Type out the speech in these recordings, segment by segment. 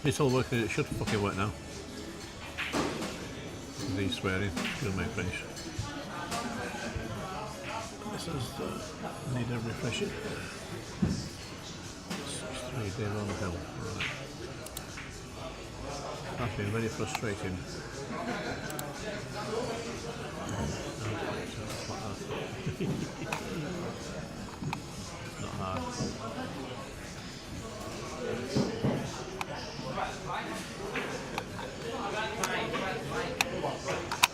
It's all working. It should fucking work now. He's swearing. Excuse my French. This is need a refresher. 3 days on the hill. Right. That's been very frustrating. Not hard.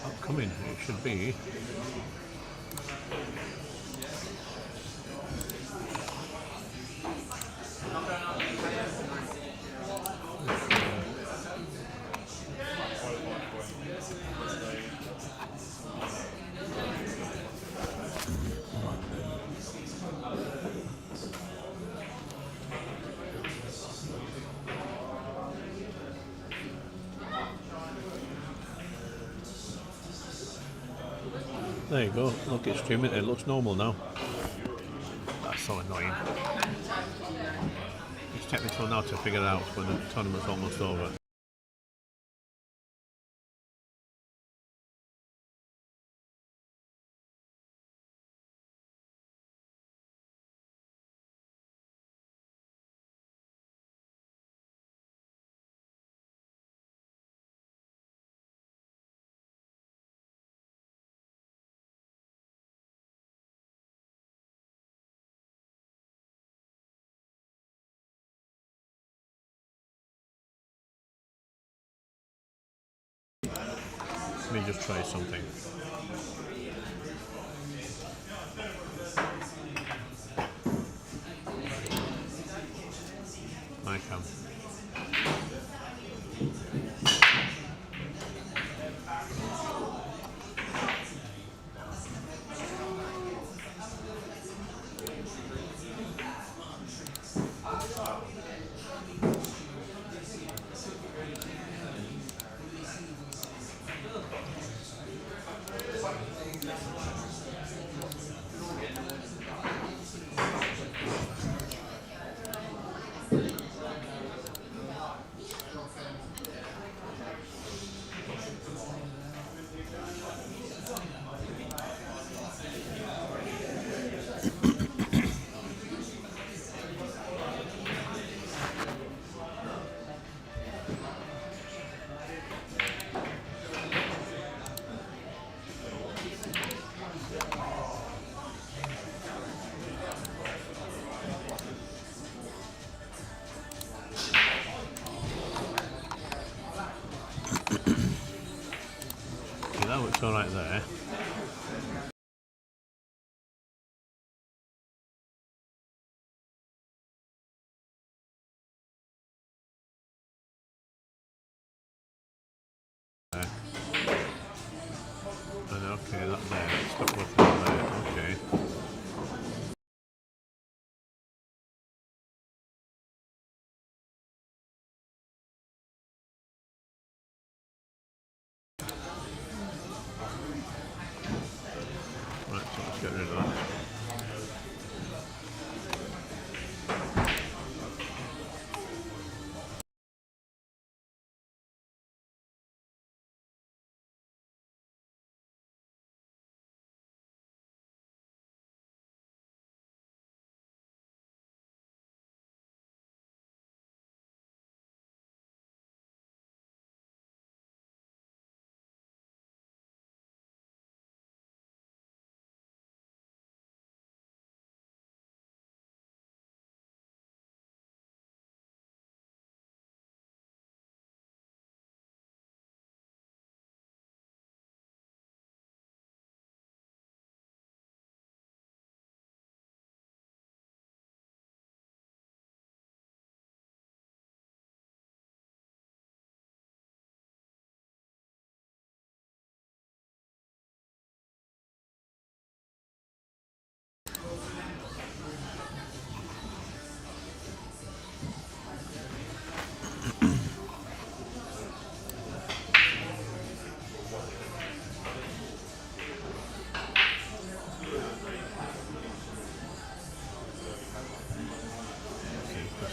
Upcoming, it should be. There you go, look, it's streaming, it looks normal now. That's so annoying. It's taken me till now to figure it out when the tournament's almost over. Let me just try something. I can. That looks alright there. And okay, that there, stop looking there, okay. Right, so let's get rid of that.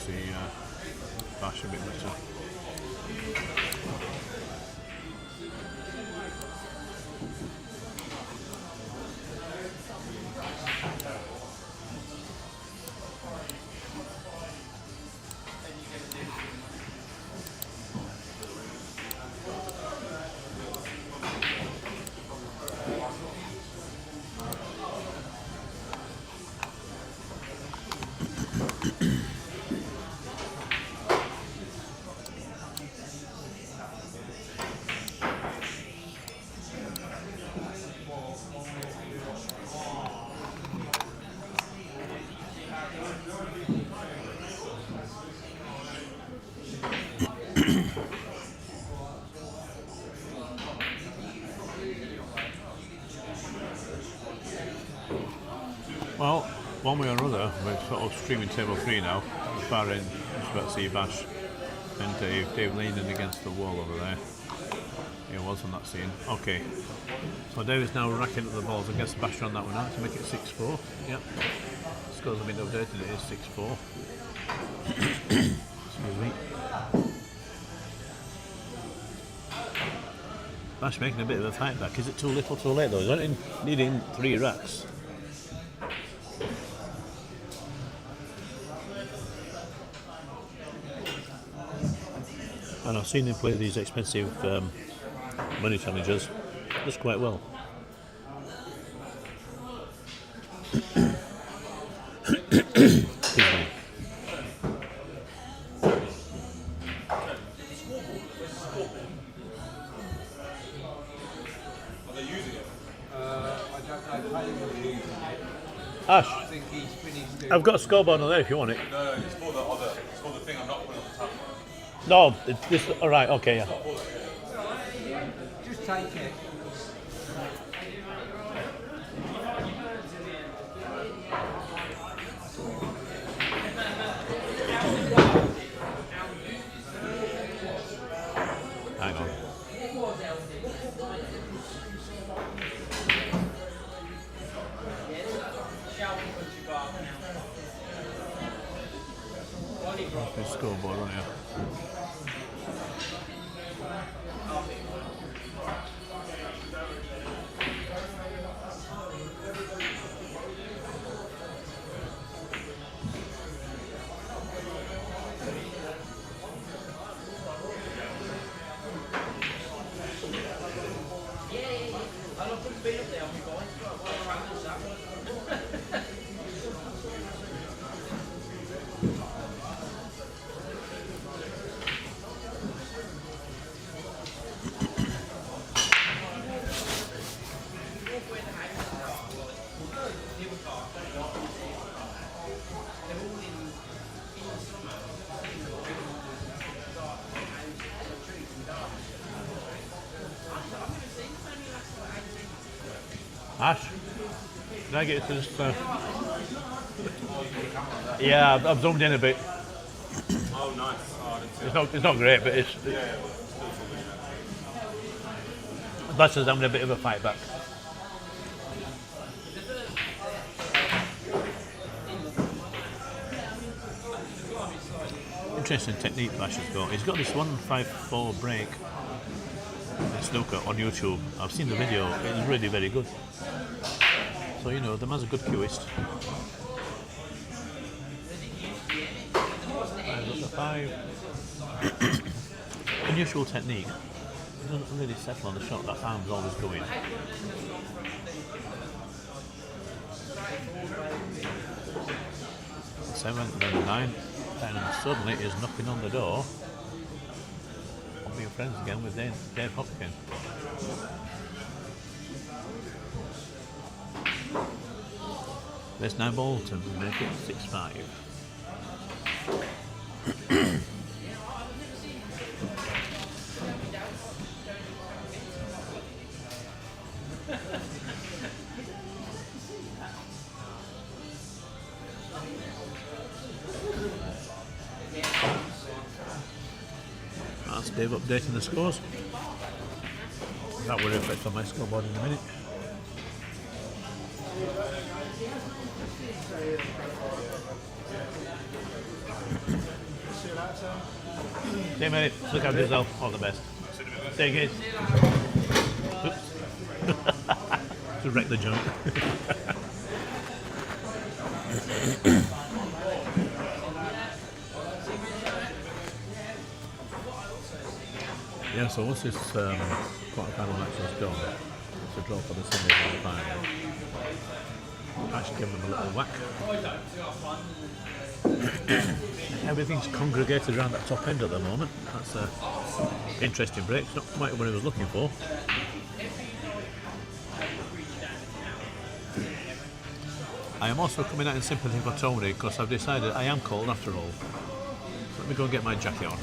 See, bash a bit better. Well, one way or another, we're sort of streaming table 3 now. Far in, just about to see Bash and Dave. Dave leaning against the wall over there. He was on that scene. Okay. So Dave is now racking up the balls. I guess Bash on that one out to make it 6-4. Yep. Scores have been updated, it is 6-4. Excuse me. Bash making a bit of a fight back. Is it too little too late though? He's only needing 3 racks. And I've seen him play these expensive money challenges. Does quite well. Excuse me. Ash, I've got a scoreboard on there if you want it. No, it's for the other. It's for the thing I'm not putting on the tab. No, it's this. All right, okay, yeah. Just take it. Hang on. There's a scoreboard on here. Ash, did I get to this? Yeah, I've zoomed in a bit. Oh, nice. Oh, I didn't see It's not great, but it's. Bash is having a bit of a fight back. Interesting technique Bash has got. He's got this 154 break in snooker on YouTube. I've seen the video, it's really very good. So, you know, the man's a good cueist. 5. Unusual technique. He doesn't really settle on the shot, that arm's always going. Seven, then 9, and suddenly is knocking on the door of being friends again with Dave Hopkins. There's now Bolton to make it 6-5. That's Dave updating the scores. That will reflect on my scoreboard in a minute. See you, mate. Look after yourself. All the best. Take it. Oops. To wreck the joint. Yeah, so once this quarter-final match is done, it's a draw for the semi-final. Actually give them a little whack. Everything's congregated around that top end at the moment. That's an interesting break. It's not quite what I was looking for. I am also coming out in sympathy for Tony because I've decided I am cold after all. Let me go and get my jacket on.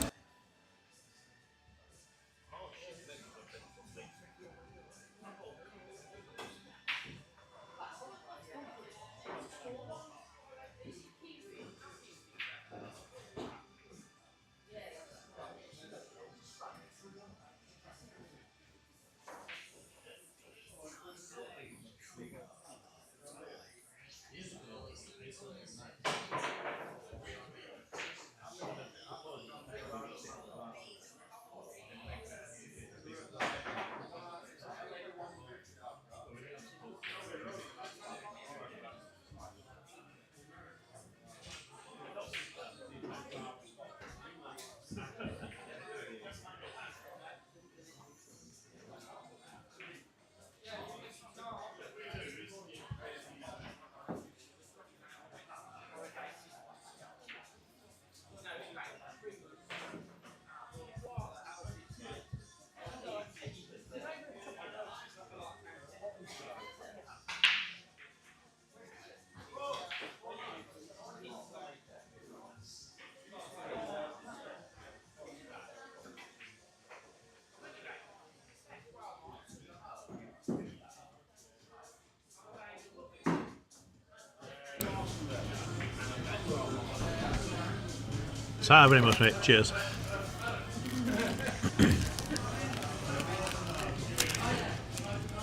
Sorry very much, mate. Cheers.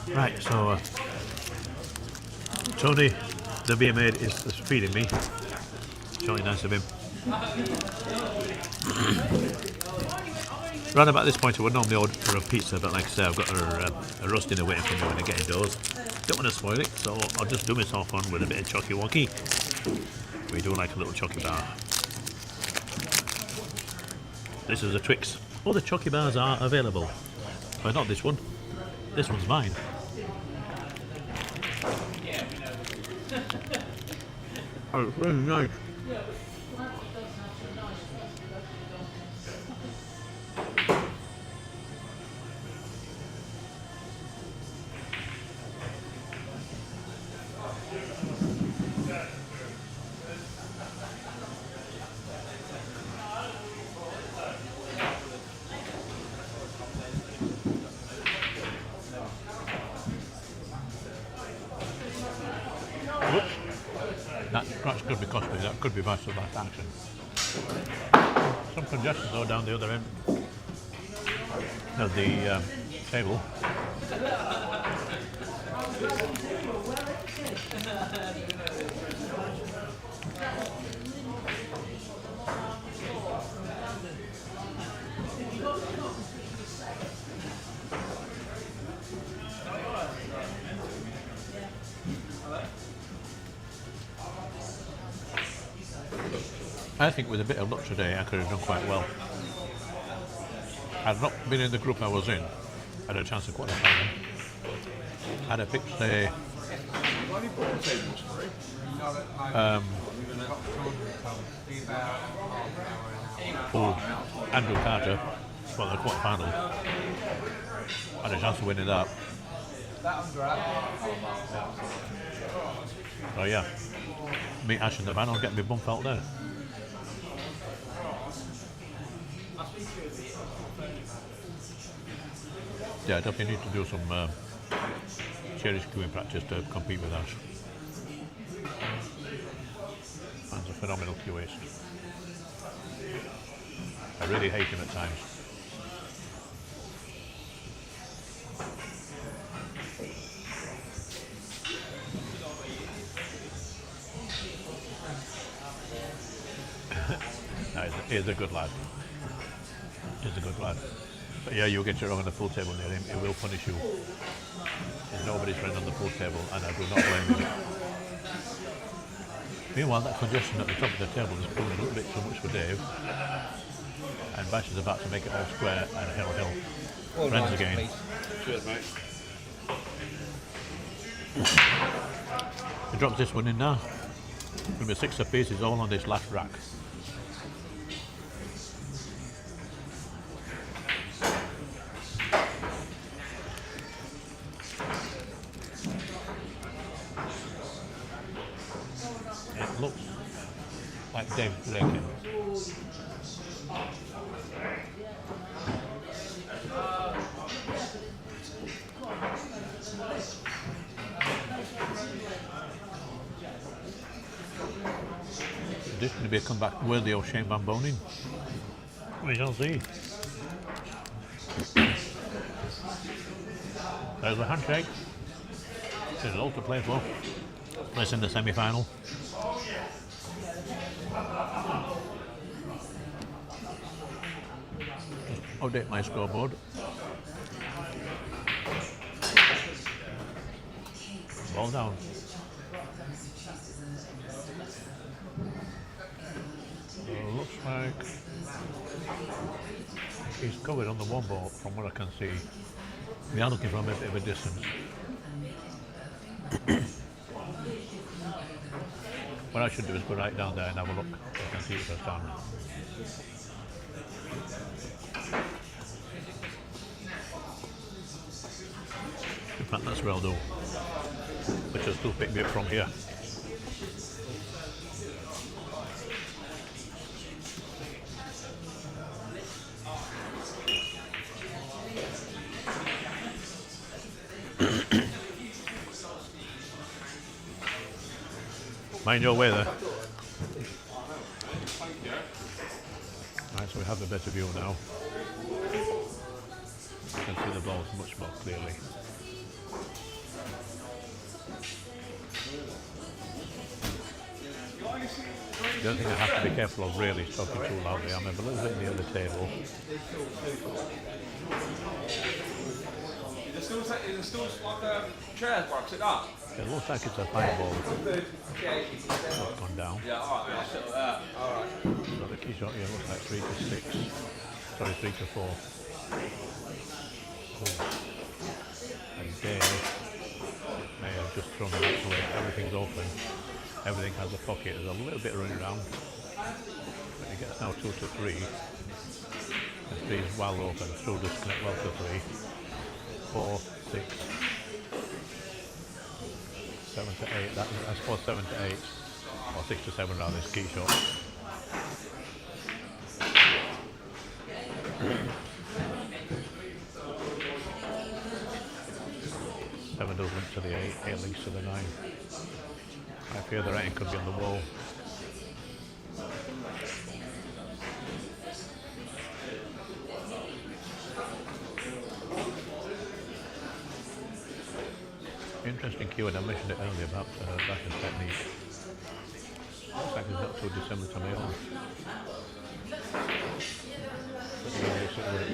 Right, so Tony, the beer maid, is feeding me. It's really nice of him. Round about this point, I would normally order for a pizza, but like I say, I've got a roast dinner waiting for me when I get indoors. Don't want to spoil it, so I'll just do myself on with a bit of chocky wocky. We do like a little chocky bar. This is a Twix. All the chocky bars are available. But not this one. This one's mine. Oh, it's really nice. That's could be costly, that could be vice versa action. Some congestion though down the other end of the table. I think with a bit of luck today, I could have done quite well. Had not been in the group I was in, I had a chance of qualifying. Had I picked, say, Andrew Carter for the quarter-final, had a chance of winning that. Oh yeah, meet Ash in the van, I'll get my bump out there. Yeah, I definitely need to do some cherish queuing practice to compete with Ash. Man's a phenomenal queuist. I really hate him at times. No, he's a good lad. He's a good lad. But yeah, you'll get your wrong on the pool table near him. He will punish you. He's nobody's friend on the pool table, and I do not blame him. Meanwhile, that congestion at the top of the table is pulling a little bit too much for Dave. And Bash is about to make it all square and hill. Well, friends nice, again. Mate. Cheers, mate. He drops this one in now. Going to be 6 apiece, is all on this last rack. It looks like Dave breaking. This is going to be a comeback worthy of Shane Van Bonin. We shall see. There's the handshake. There's all to play for. Place in the semi-final. Just update my scoreboard. Ball down. Looks like he's covered on the one ball from what I can see. We are looking from a bit of a distance. What I should do is go right down there and have a look. I can see it first time. In fact, that's well done. Which will still pick me up from here. Mind your way there. Right, so we have a better view now. You can see the balls much more clearly. The only thing I have to be careful of really is talking too loudly. I'm a little bit near the table. Is there still like chairs where I sit down? It looks like it's a fine ball. It's gone down. Yeah, alright, I'll sit there. Alright. So the key shot here looks like 3 to 6. Sorry, 3 to 4. Oh. And Dave may have just thrown the match away. Everything's open. Everything has a pocket. There's a little bit running around. But he gets now 2 to 3. The 3 is well open. Still disconnect well to 3. 4, 6. 7 to 8. I suppose 7 to 8. Or 6 to 7 rather, this key shot. Seven does link to the 8, 8 links to the 9. I fear the rating could be on the wall. Interesting cue, and I mentioned it earlier about Bash's technique. Looks like it's not too dissimilar to my own. But he makes it work.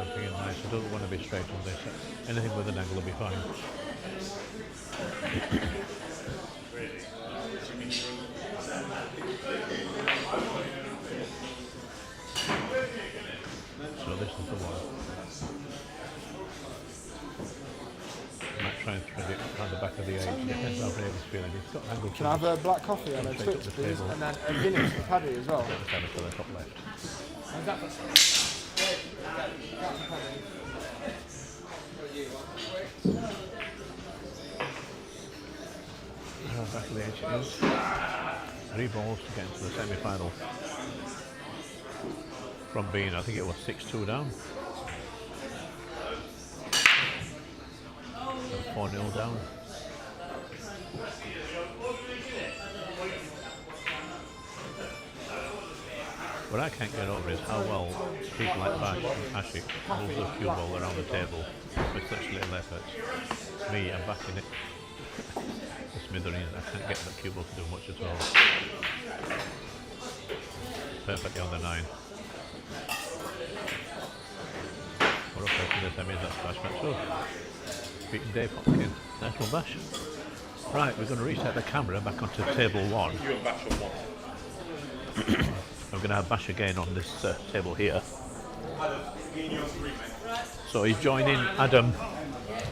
Everything is nice. I don't want to be straight on this. Anything with an angle will be fine. So this is the one. I might try and thread it around the back of the edge. Depends how brave he's feeling. He's got an angle. Can I have a black coffee and a Straight up Twix, the please? table. And then a Guinness for Paddy as well. Let's have it to the top left. How's that for Back of the edge it is. 3 balls to get into the semi-final. From being, I think it was 6-2 down. 4-0 down. What I can't get over is how well people like Bash and Ashik move the cue ball around the table with such little effort. Me, I'm back in it. The smithereens, I can't get that cue ball to do much at all. Perfectly on the 9. We're up to the semis, that's Bash Metro. Beating Dave Hopkins. Nice one, Bash. Right, we're going to reset the camera back onto table 1. You and Bash on one. I'm going to have Bash again on this table here. So he's joining Adam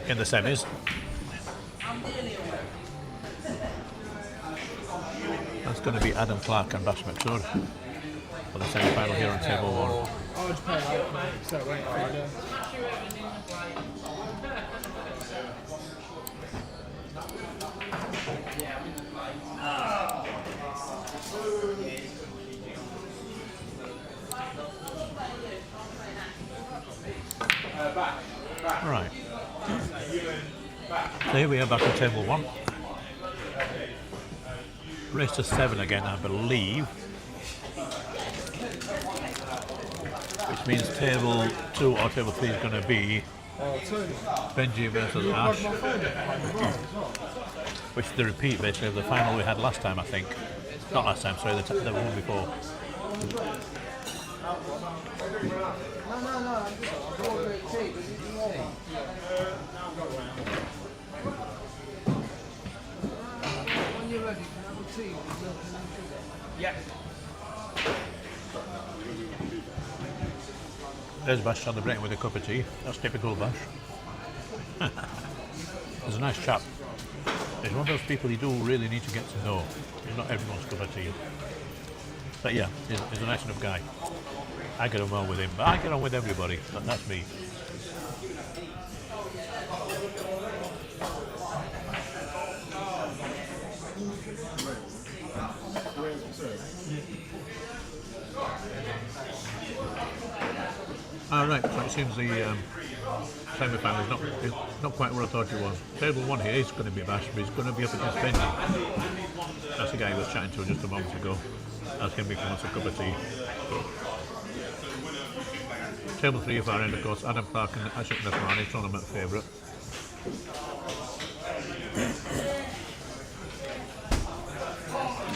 in the semis. That's going to be Adam Clark and Bash McSword for the semi-final here on table 1. I'll just pay out, mate. So wait for you. Right. So here we are back on table 1. Race to 7 again, I believe. Which means table 2 or table 3 is going to be Benji versus Ash. Which is the repeat basically of the final we had last time, I think. Not last time, sorry, the one before. Yeah. There's Bash celebrating with a cup of tea. That's typical Bash. He's a nice chap. He's one of those people you do really need to get to know. He's not everyone's cup of tea. But yeah, he's a nice enough guy. I get on well with him, but I get on with everybody. That's me. All right, so it seems the semi-final is not quite what I thought it was. Table 1 here is going to be Bash, but he's going to be up against Benji. That's the guy I was chatting to just a moment ago. Ask him if he wants a cup of tea. Table 3 of our end, of course, Adam Clark and Ashik Nasrani, tournament favourite.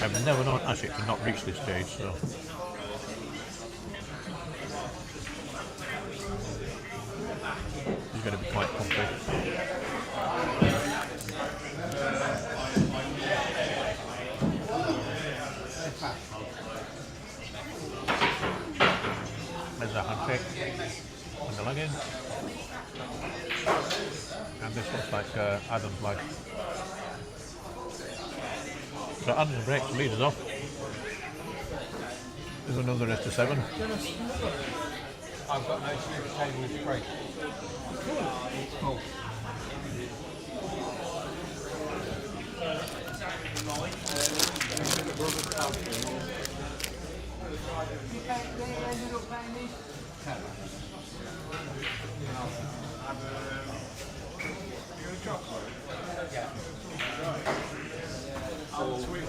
I've never known Ashik to not reach this stage, so. He's going to be quite comfy. There's a handshake and the leg in. And this looks like Adam's leg. So Adam's breaks the leaders off. There's another rest of 7. I've got no sugar table with break. Cool.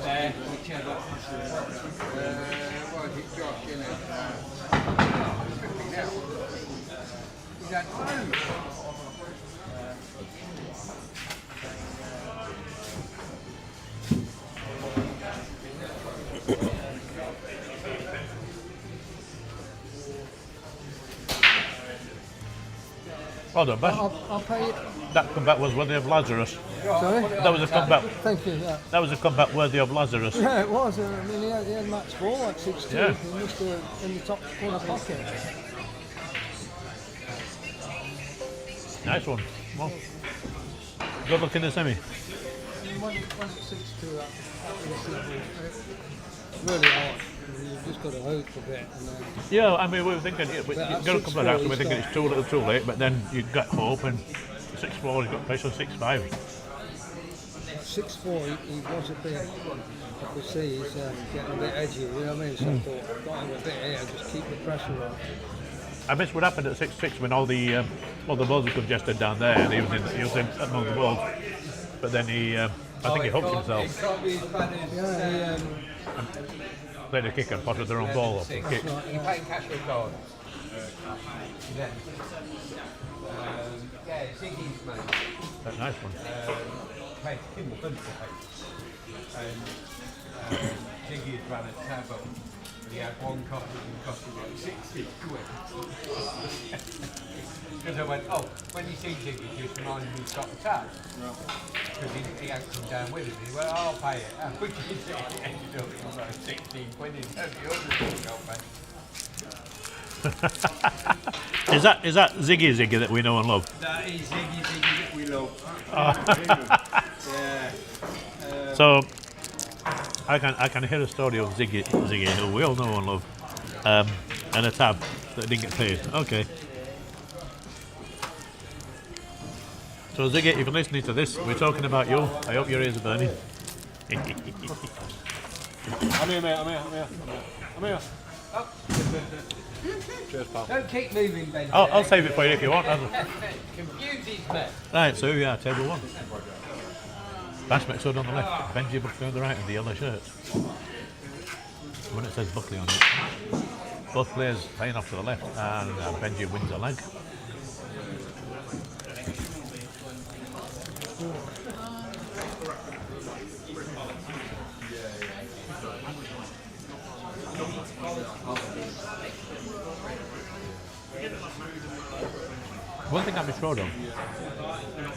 There, whichever. What is it, Josh, isn't it? Is that true? Well done, Bash. I'll pay it. That comeback was worthy of Lazarus. Sorry? That was a comeback. Thank you. Yeah. That was a comeback worthy of Lazarus. Yeah, it was. I mean, he had match 4 at 6-2. Yeah. He missed in the top corner pocket. Nice one. Well, good luck in the semi. When it's 6-2, that was really hard. You've just got to hope a bit. And then Yeah, I mean, we were thinking, we at got a couple of rounds, we were 6-4 thinking it's too little too late, but then you got hope and 6-4, he got pressure on 6-5. at 6-4, he was a bit, I could see he's getting a bit edgy, you know what I mean? So I thought, got him a bit here, just keep the pressure on. I missed what happened at 6-6 when all the balls were congested down there and he was in among the balls. But then he, I think he hooked himself. Yeah, Played a kick and potted the wrong ball off the kick. You pay cash or card? Yeah. Yeah, Ziggy's mate. That's a nice one. Paid him a bunch of and Ziggy had run a tab up. He had one copy and cost him like 60 quid. Because I went, oh, when you see Ziggy, just remind him he's got the tab. Because he hadn't come down with it. He went, oh, I'll pay it. And we just ended up with like 16 quid in every other thing, Is that Ziggy that we know and love? That is Ziggy that we love. Yeah. So I can hear a story of Ziggy who we all know and love, and a tab that didn't get paid. Okay. So Ziggy, if you're listening to this, we're talking about you. I hope your ears are burning. I'm here, mate, I'm here. Cheers, pal. Don't keep moving, Ben. I'll save it for you if you want. Confuses me. Right, so yeah, table 1. Bash McSud on the left, Benji Buckley on the right in the yellow shirt. When it says Buckley on it. Both players playing off to the left and Benji wins a leg. One thing I'd be sure of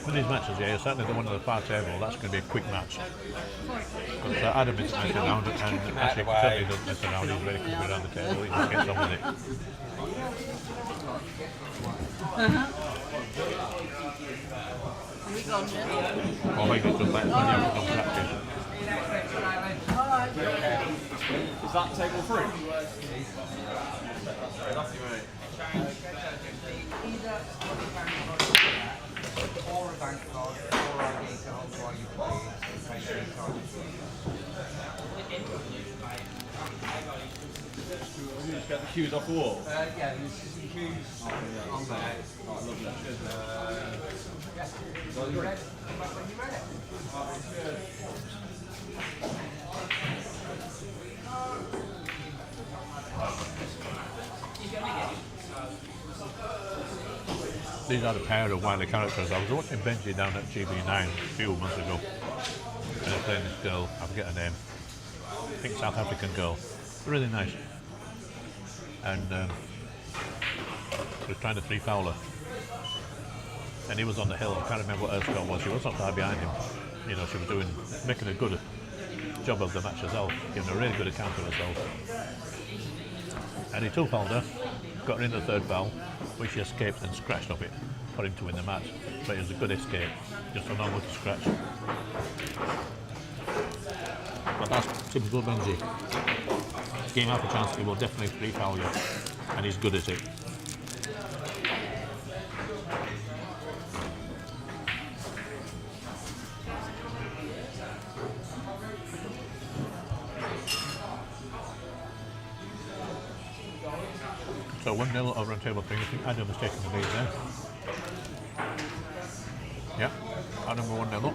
with these matches, yeah, certainly the one on the far table, that's going to be a quick match. Because Adam is messing around and Ashik certainly doesn't mess around, he's very quick around the table, he just gets on with it. Oh, he gets just like when you have to practice. Is that table 3? Or a bank card, or ID card while you play it. You just get the cues off the wall? Yeah, there's some cues on there. Oh, lovely. Yeah. So you ready? When you're ready. These are a pair of wily characters. I was watching Benji down at GB9 a few months ago, and they're playing this girl, I forget her name, I think South African girl, really nice. And she was trying to three-foul her. And he was on the hill, I can't remember what her score was, she was not far behind him. You know, she was making a good job of the match herself, giving a really good account of herself. And he two-fouled her, got her in the third foul, which she escaped and scratched off it for him to win the match. But it was a good escape, just a normal to scratch. But that's typical Benji. Game half a chance, he will definitely three-foul you, and he's good at it. So 1-0 over on table 3. I think Adam has taken the lead there. Yeah, Adam we're 1-0 up.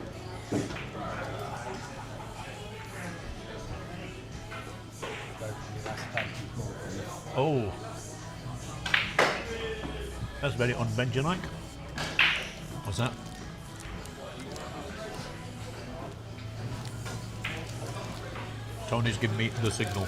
Oh, that's very un-Benji-like. What's that? Tony's giving me the signal.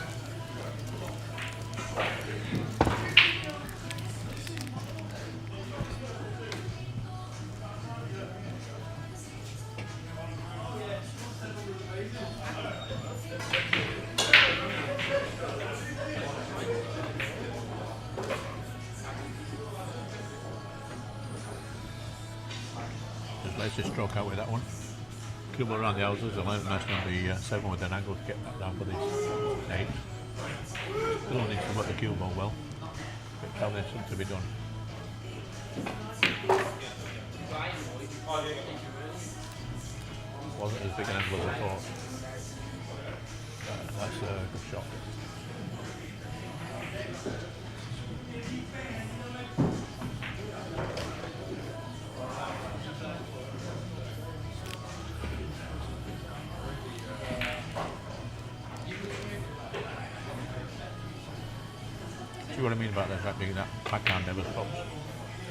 Let's just stroke out with that one. Cue ball around the houses, and nice on the 7 with an angle to get that down for the 8. Still needs to work the cue ball well, but tell there's something to be done. Wasn't as big an angle as I thought. That's a good shot. See what I mean about that being that backhand never stops.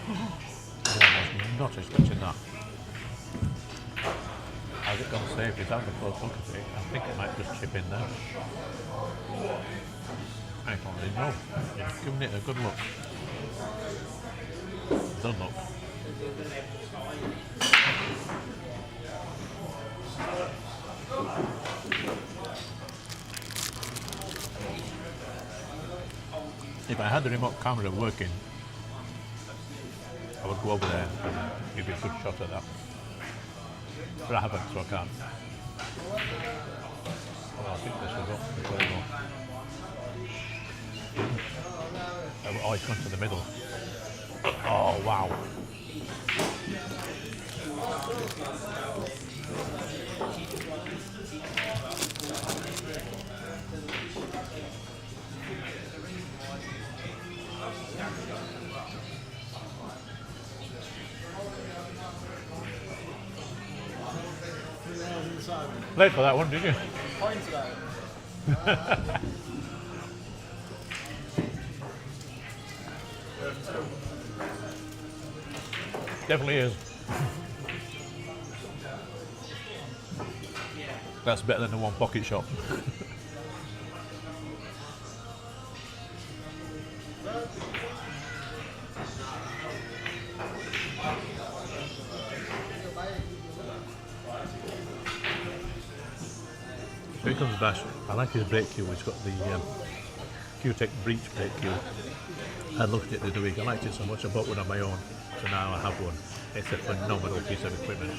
I was not expecting that. Has it gone safe? He's having a close look at it. I think it might just chip in there. I can't really know. He's giving it a good look. Done look. If I had the remote camera working, I would go over there and give you a good shot at that. But I haven't, so I can't. Oh, I think this will go. This will go. Oh, it's gone to the middle. Oh, wow. Late for that one, did you? Definitely is. That's better than the one pocket shot. Here comes Bash. I like his brake cue. He's got the Q-Tech breech brake cue. I looked at it the other week. I liked it so much I bought one on my own. So now I have one. It's a phenomenal piece of equipment.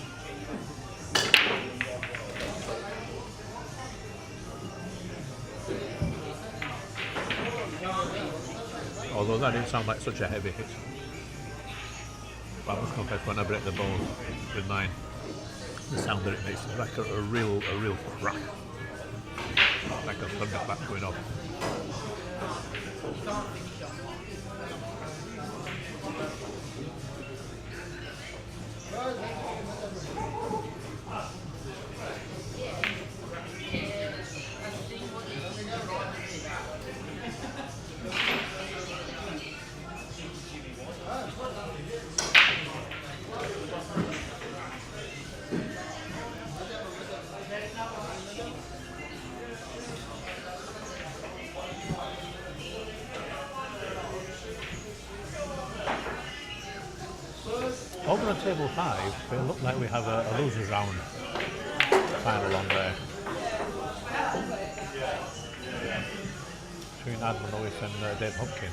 Although that didn't sound like such a heavy hit. But I must confess, when I break the ball with mine, the sound that it makes is like a real crack. Like a thunderclap going off. Over on table 5, it looked like we have a losers round final on there. Between Adam Lewis and Dave Humpkin.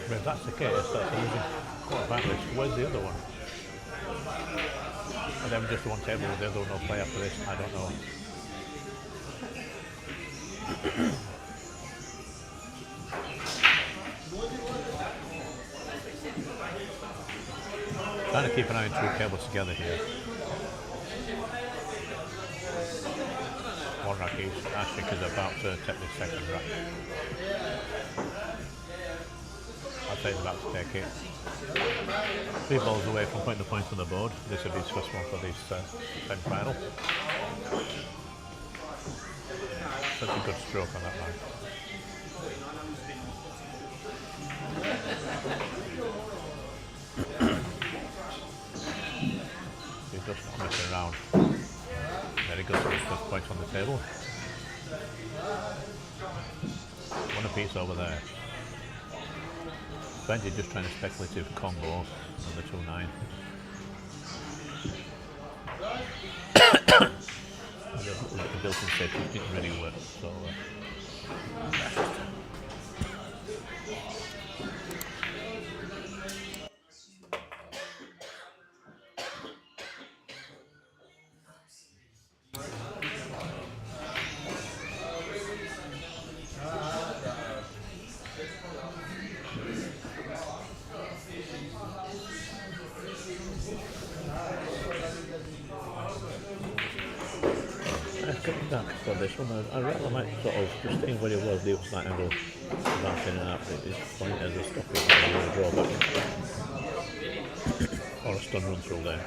But if that's the case, that's a losing quarterfinalist. Where's the other one? And then just one table with the other one will play after this. I don't know. Trying to keep an eye on two cables together here. One rack each. Ashik is about to take the second rack. I'd say he's about to take it. 3 balls away from putting the points on the board. This will be his first one for this semi-final. Such a good stroke on that line. He's just not messing around. There he goes for his first point on the table. One apiece over there. Benji just trying a speculative combo on the 2-9. The built-in safety didn't really work, so coming back for this one, I rather might sort of just staying where he was, the slight angle, bouncing and out, his point as a stopping or a drawback, or a stun run through there.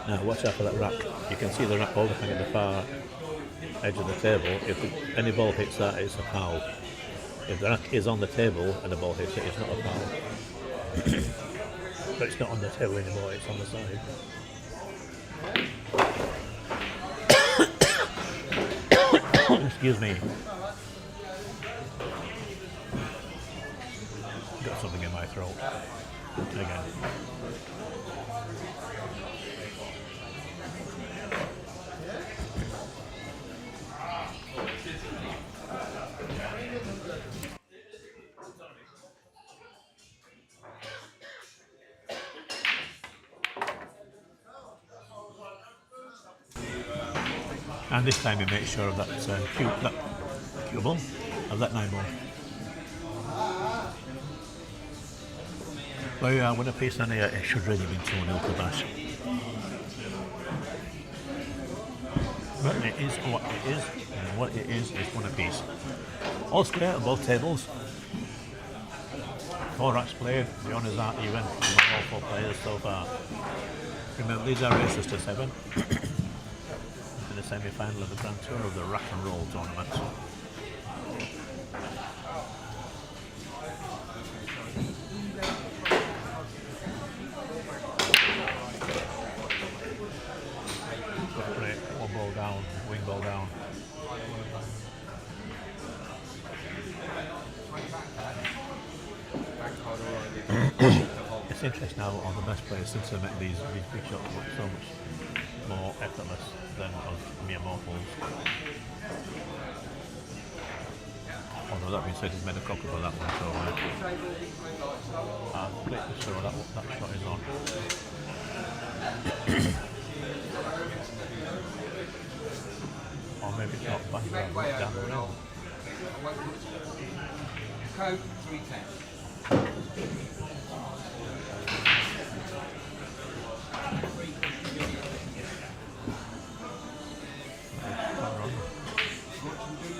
Now watch out for that rack. You can see the rack overhang at the far edge of the table. If any ball hits that, it's a foul. If the rack is on the table and the ball hits it, it's not a foul. But it's not on the table anymore, it's on the side. Excuse me. Got something in my throat. Again. And this time we make sure of that cue ball of that 9 ball. Well, yeah, when a piece on here, it should really be 2-0 to Bash. But it is what it is, and what it is one apiece. All square on both tables. 4 racks played, the honours aren't even among all 4 players so far. Remember, these are races to 7. In the semi-final of the Grand Tour of the Rack and Roll tournament. Good break, 1 ball down, wing ball down. It's interesting now on the best players since they met these big shots look so much more effortless than us mere mortals. Although that being said, he's made a copy for that one, so I'm completely sure that shot is on. Or maybe it's not back down the road. Code 310.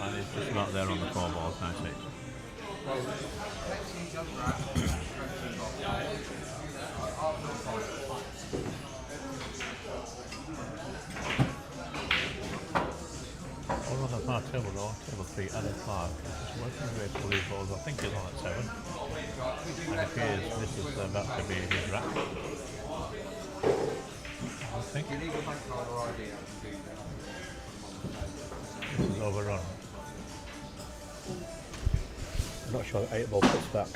And it's just about there on the 4 balls, 96. Or on the far table though, table 3, Adam Clark. Just working his way through these balls. I think he's on at 7. And if he is, this is about to be his rack. I think You need a bank card or ID, I can do that. this is overrun. I'm not sure 8 ball puts back.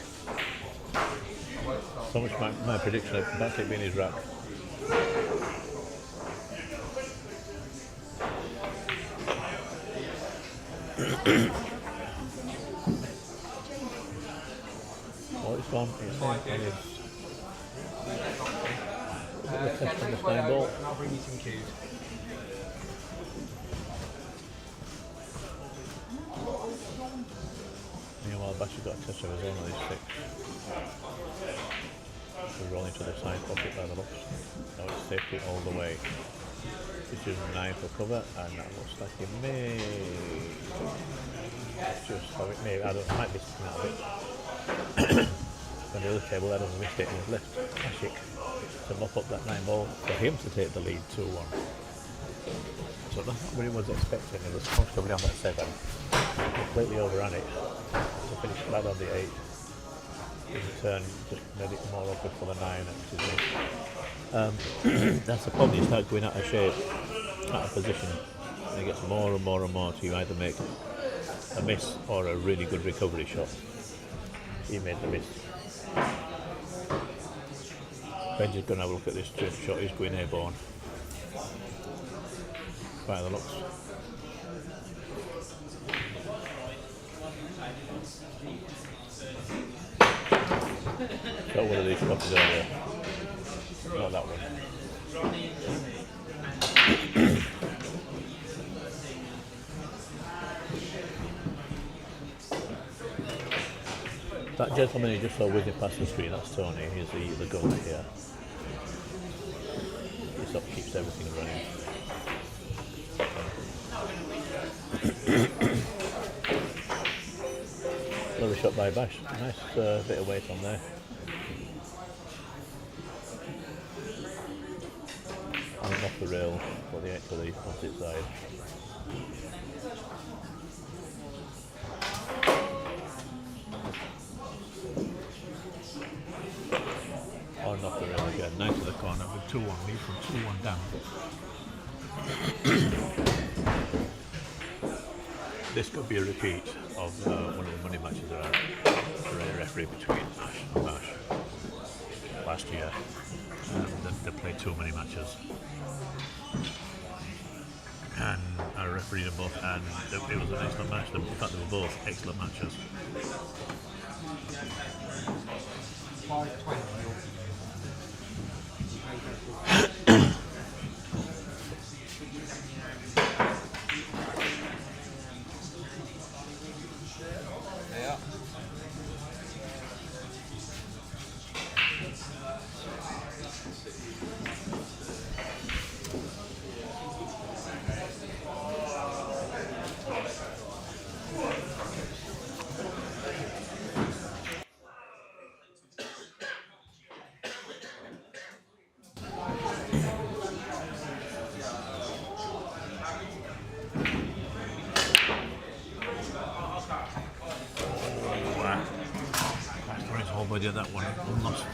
So much my prediction of that's it being his rack. Oh, it's gone. It's on. And it's the test on the flying ball. And I'll bring you some cues. Meanwhile, Bash has got a test of his own of these 6. We're rolling to the side pocket by the looks. Now it's safety all the way. This is 9 for cover, and that looks like he may just have it. Maybe I might be sticking out of it. On the other table, Adam's missed it in his left. Ashik to mop up that 9 ball for him to take the lead 2-1. So that's not what he was expecting. He was comfortably on that 7. Completely overran it to finish flat on the 8. In turn, just made it more awkward for the 9. That's the problem. You start going out of shape, out of position, and it gets more and more and more to you either make a miss or a really good recovery shot. He made the miss. Benji's going to have a look at this shot. He's going airborne. By the looks. Got one of these shots earlier. Not that one. That gentleman you just saw whizzing past the screen, that's Tony. He's the gunner here. He sort of keeps everything running. Another shot by Bash. Nice bit of weight on there. And off the rail for the to the opposite side. On off the rail again. Nice to the corner with 2-1 lead from 2-1 down. This could be a repeat of one of the money matches that I referee between Ash and Bash last year. They played too many matches. And I refereed them both, and it was an excellent match. In fact, they were both excellent matches. 520. Yeah. That's whole body of that one. Lost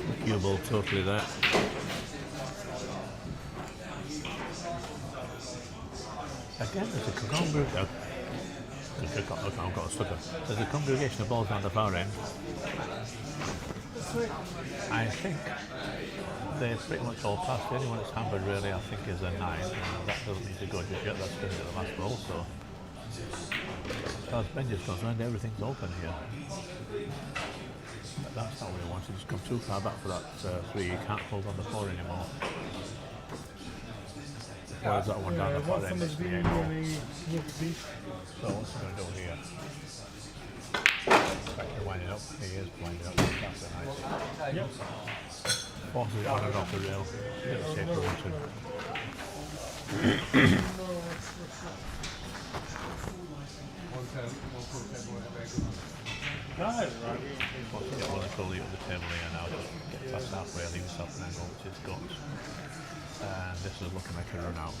the cue ball totally there. Again, there's a congregation. I've got a stutter. There's a congregation of balls down the far end. I think they're pretty much all passed. The only one that's hampered really, I think, is a 9. And that doesn't need to go just yet. That's going to the last ball. So, as far as Benji's concerned, everything's open here. That's not what he wanted. He's come too far back for that 3. He can't hold on the 4 anymore. Where's that one down the far end? It's the 8 ball. So what's he going to do here? Back to winding up. He is winding up. That's a nice. Yep. Forces it on and off the rail. Get the safe rotation. One full table, very good. Right. What's he got one to leave at the table here now? Just get past halfway, leave himself an angle, which is good. And this is looking like a run out.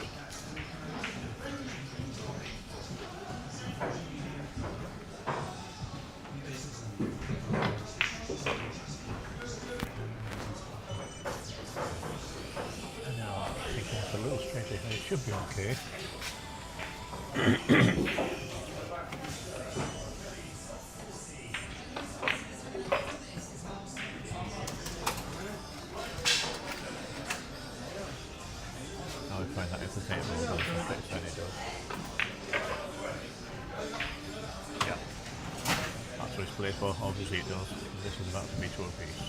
And now I think it's a little straight ahead. It should be okay. Now we find that if the table does the fix, then it does. Yeah. That's what it's played for, obviously it does. This is about to be 2 apiece.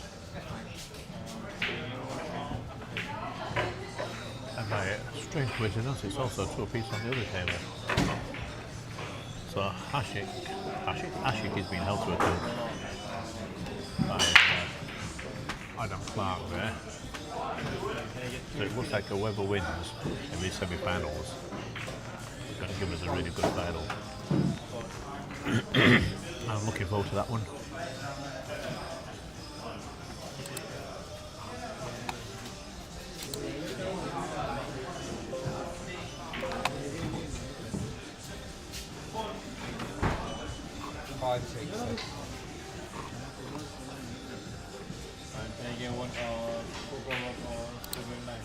And by strange coincidence, it's also 2 apiece on the other table. So Ashik is being held to account by Adam Clark there. So it looks like whoever wins in these semi-finals is going to give us a really good final. I'm looking forward to that one. Five, six. Can I get one football or 7-9?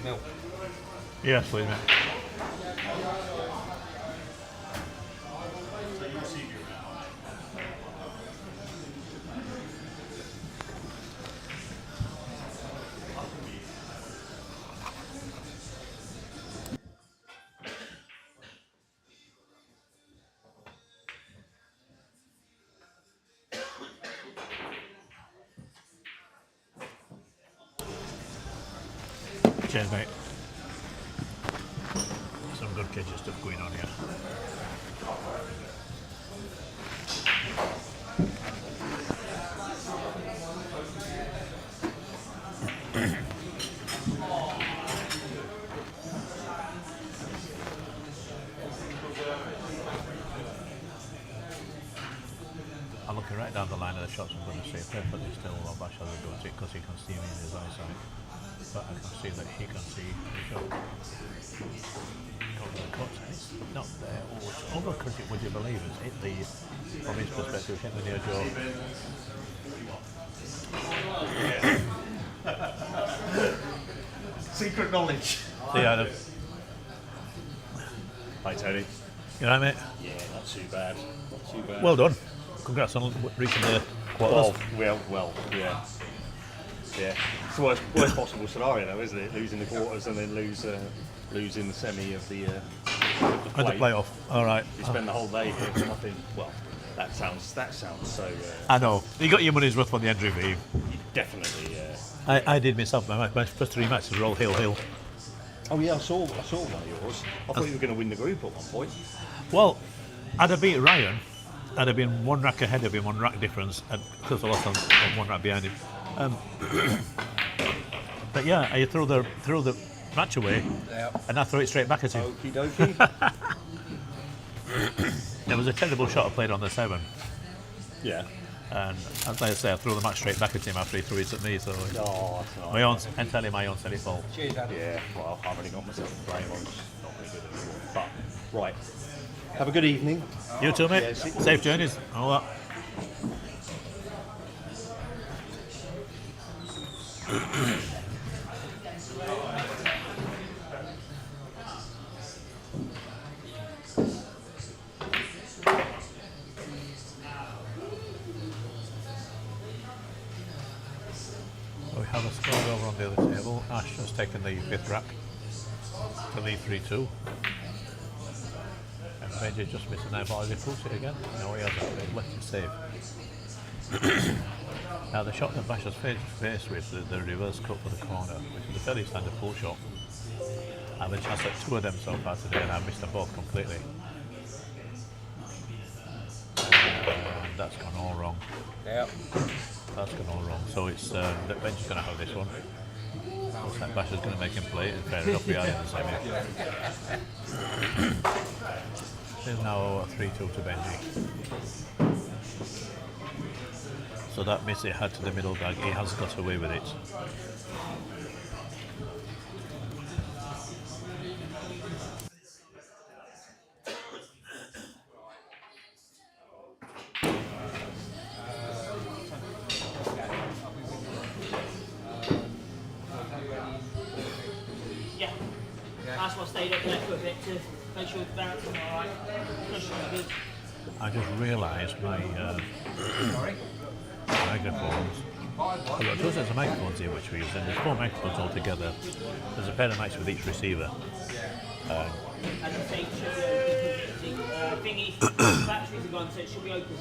Milk. Yes, please, mate. Cheers, mate. Some good kitchen stuff going on here. I'm looking right down the line of the shots. I'm going to say perfectly still while Bashar does it because he can see me in his eyesight. But I can see that he can see the shot. Go to the cut. It's not there. Oh, it's overcut it, would you believe? It's hit the, from his perspective, hit the near jaw. Secret knowledge. See Adam. Hi Tony. You know, mate? Yeah, not too bad. Not too bad. Well done. Congrats on reaching the quarters. Well, yeah. Yeah. It's the worst possible scenario though, isn't it? Losing the quarters and then losing the semi of the And the playoff. All right. You spend the whole day here for nothing. Well, that sounds so I know. You got your money's worth on the entry fee. definitely. I did myself. My first 3 matches were all hill. Oh yeah, I saw one of yours. I thought you were going to win the group at one point. Well, had I beat Ryan, I'd have been 1 rack ahead of him, 1 rack difference, and because I lost on 1 rack behind him. But yeah, I threw the match away, and I threw it straight back at him. Okie dokie. There was a terrible shot I played on the 7, Yeah. And as I say, I threw the match straight back at him after he threw it at me. So Oh, that's nice. my own, entirely my own silly fault. Cheers, Adam. Yeah, well, I've already got myself to blame. I'm just not very good anymore. But, right. Have a good evening. You too, mate. Yeah, see- Safe journeys. All that. We have a score over on the other table. Ash has taken the fifth rack to lead 3-2. And Benji just missed an airball. He pulls it again. No, he hasn't. He's left it save. Now the shot that Bash has faced with, the reverse cut for the corner, which is a fairly standard pull shot. I've had a chance at two of them so far today and I've missed them both completely. And that's gone all wrong. Yep. That's gone all wrong. So it's Benji's going to have this one. Looks like Bash is going to make him play it, and fair enough, we are in the semi. There's now a 3-2 to Benji. So that miss he had to the middle bag, he has got away with it. Yeah. That's why I stayed up there for a bit to make sure the balance is alright. Cushion is good. I just realised my microphones. I've got two sets of microphones here which we use, and there's 4 microphones altogether. There's a pair of mics with each receiver. As I say, it should be open. The thingy, the batteries are gone, so it should be open.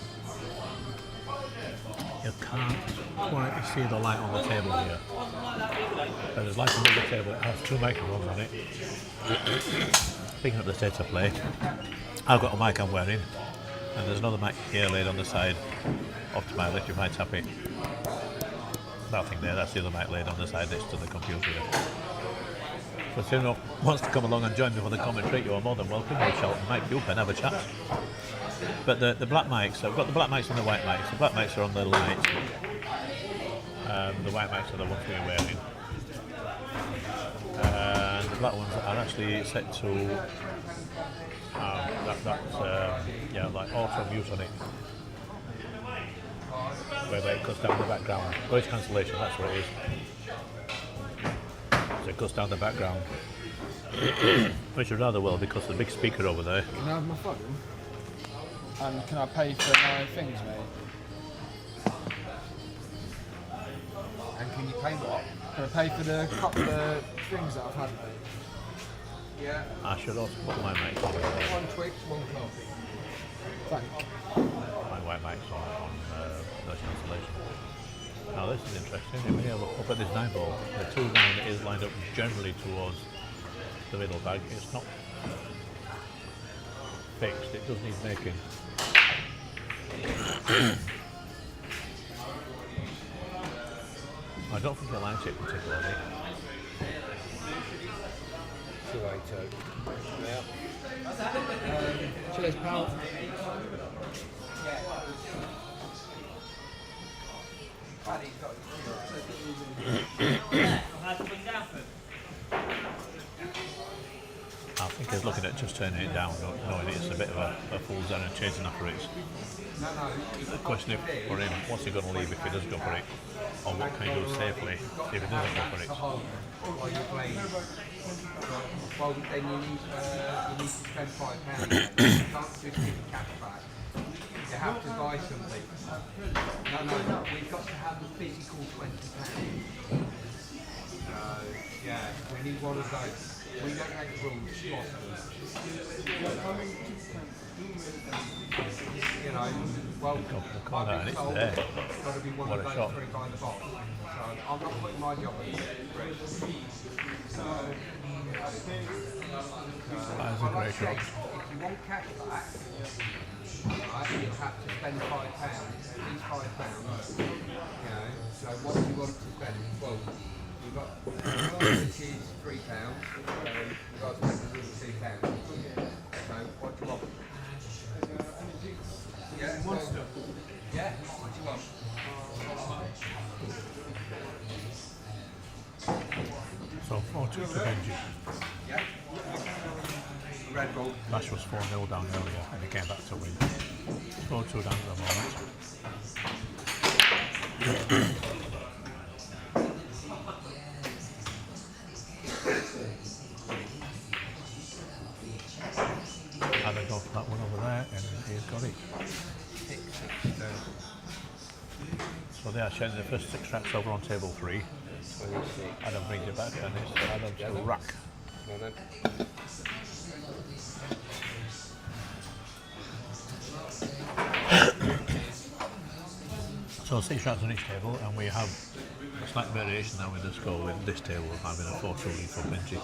You can't quite see the light on the table here. Wasn't like that the other day. But there's light on the table, it has 2 microphones on it. Picking up the state of play. I've got a mic I'm wearing, and there's another mic here laid on the side, off to my left, you might tap it. That thing there, that's the other mic laid on the side next to the computer. So if anyone wants to come along and join me for the commentary, you are more than welcome. We shall mic you up and have a chat. But the black mics, I've got the black mics and the white mics. The black mics are on the light. The white mics are the ones we're wearing. And the black ones are actually set to yeah, like auto mute on it. Where it cuts down the background. Voice cancellation, that's what it is. So it cuts down the background. Which is rather well because the big speaker over there. Can I have my phone? And can I pay for my things, mate? And can you pay what? Can I pay for the couple of things that I've had, mate? Yeah. I should also put my mic on. One Twix, one coffee. Thank My white mic's on noise cancellation. Now this is interesting. When you look up at this 9 ball, the 2-9 is lined up generally towards the middle bag. It's not fixed, it does need making. I don't think I liked it particularly. 282. Cheers, pal. How's it been down? I think he's looking at just turning it down, knowing it's a bit of a fool's errand chasing after it. The question for him, what's he going to leave if he does go for it? Or what can he do safely if he doesn't go for it? While you're playing. Well, then you need to spend £5. You can't just give the cash back. You have to buy something. No, we've got to have a physical £20. Yeah, we need one of those. We don't make rules, you know, well, corner, and it's there. it's got to be one What of a those shot. 3 by the box. So I'm not putting my job at risk. That is a great shot. If you want cash back, right, you have to spend £5, at least £5. You know, so what do you want to spend? Well, you've got this is £3, you've got to spend £2. So what do you want? Yeah, monster. Yeah, what do you want? 4-2 to Benji. Red Bull. Bash was 4-0 down earlier and he came back to win. 4-2 down at the moment. Had a go for that one over there and he's got it. So they are sharing the first 6 tracks over on table 3. Adam brings it back and it's Adam's rack. Well then. So 6 tracks on each table and we have a slight variation now in the score with this table having a 4-2 lead for Benji.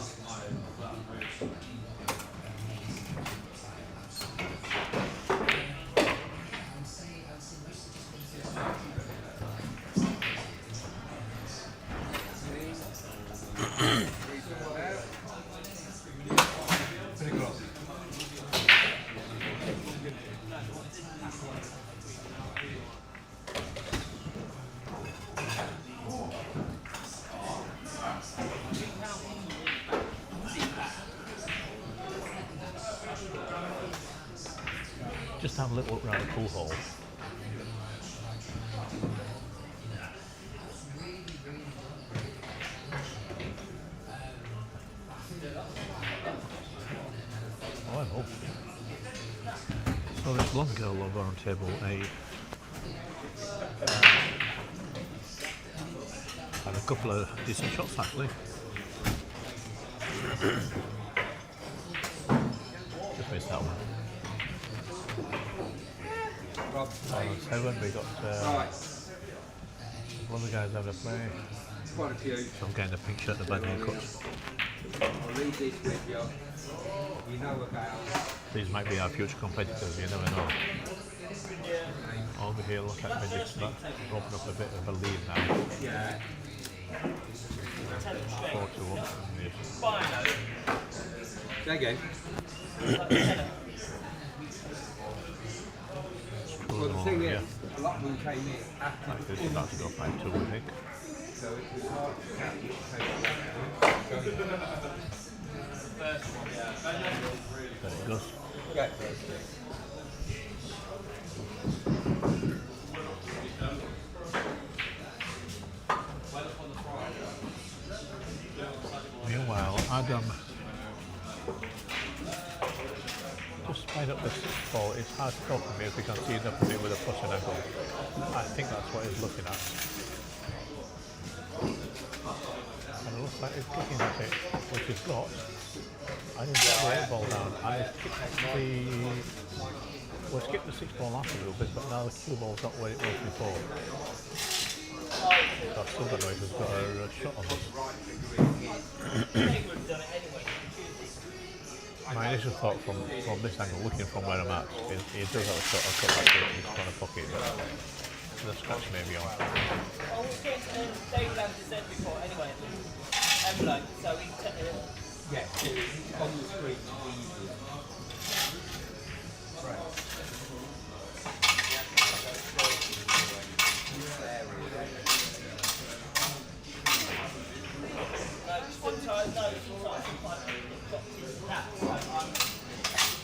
Just have a little look around the pool hall. Oh, hello. So this blonde girl over on table 8 had a couple of decent shots actually. Just missed that one. Rob, On 7 we got right. one of the guys having a play. Quite a few. Some guy in the pink shirt, the bad haircuts. I'll leave this with you. You know about. These might be our future competitors, you never know. Over here, look at Benji, that's open up a bit of a lead now. Yeah. 4-2 up. Say again. Well, the thing is, a lot of them came in after Like this is about to go 5-2, I think. so it was hard to catch it. There it goes. Yeah. Meanwhile, Adam just spied up this ball. It's hard to tell from here if we can see enough of it with a pushing angle. I think that's what he's looking at. And it looks like he's kicking at it, which he's got. I didn't get the 8 ball down. I skipped the 6 ball after a little bit, but now the cue ball's not where it was before. So I still don't know if he's got a shot on this. My initial thought from this angle, looking from where I'm at, is he does have a shot. I'll cut back to it in his corner pocket, but the scratch may be on. I was getting David Anderson said before, anyway, envelope, so he Yeah, on the street.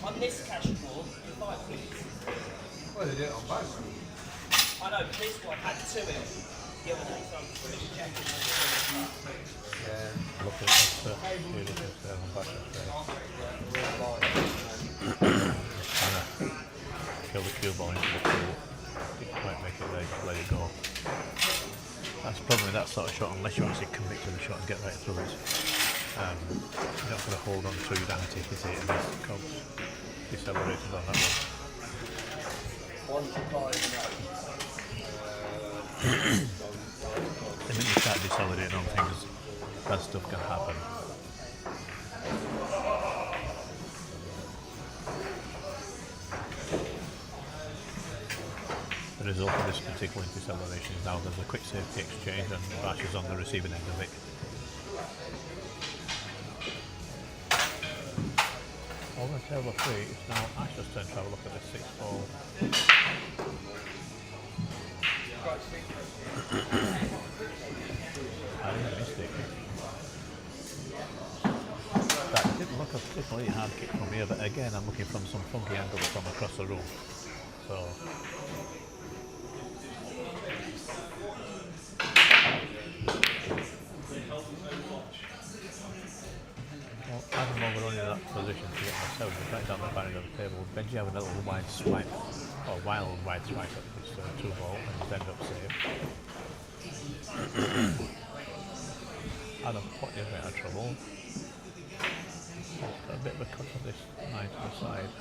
on this cash draw, 5 weeks. Well, they did it on both. I know, but this one had 2 in the other day, so I'm just checking. Yeah. Look at this, here it is there on back there. Trying to kill the cue ball into the pool. Didn't quite make it there, let it go. That's probably that sort of shot, unless you actually commit to the shot and get right through it. You're not going to hold on to your dynamite if it and this comes decelerated on that one. The minute you start decelerating on things, bad stuff can happen. The result of this particular deceleration is now there's a quick safety exchange and Bash is on the receiving end of it. Over table 3, it's now Ash's turn to have a look at this 6 ball. I didn't miss it. That didn't look a particularly hard kick from here, but again, I'm looking from some funky angle from across the room. So. Well, I'm over only in that position to get myself right down the barrier of the table. Benji having a little wide swipe, or wild wide swipe at this 2-ball, and he's ended up safe. Adam put you in a bit of trouble. Got a bit of a cut on this 9 to the side.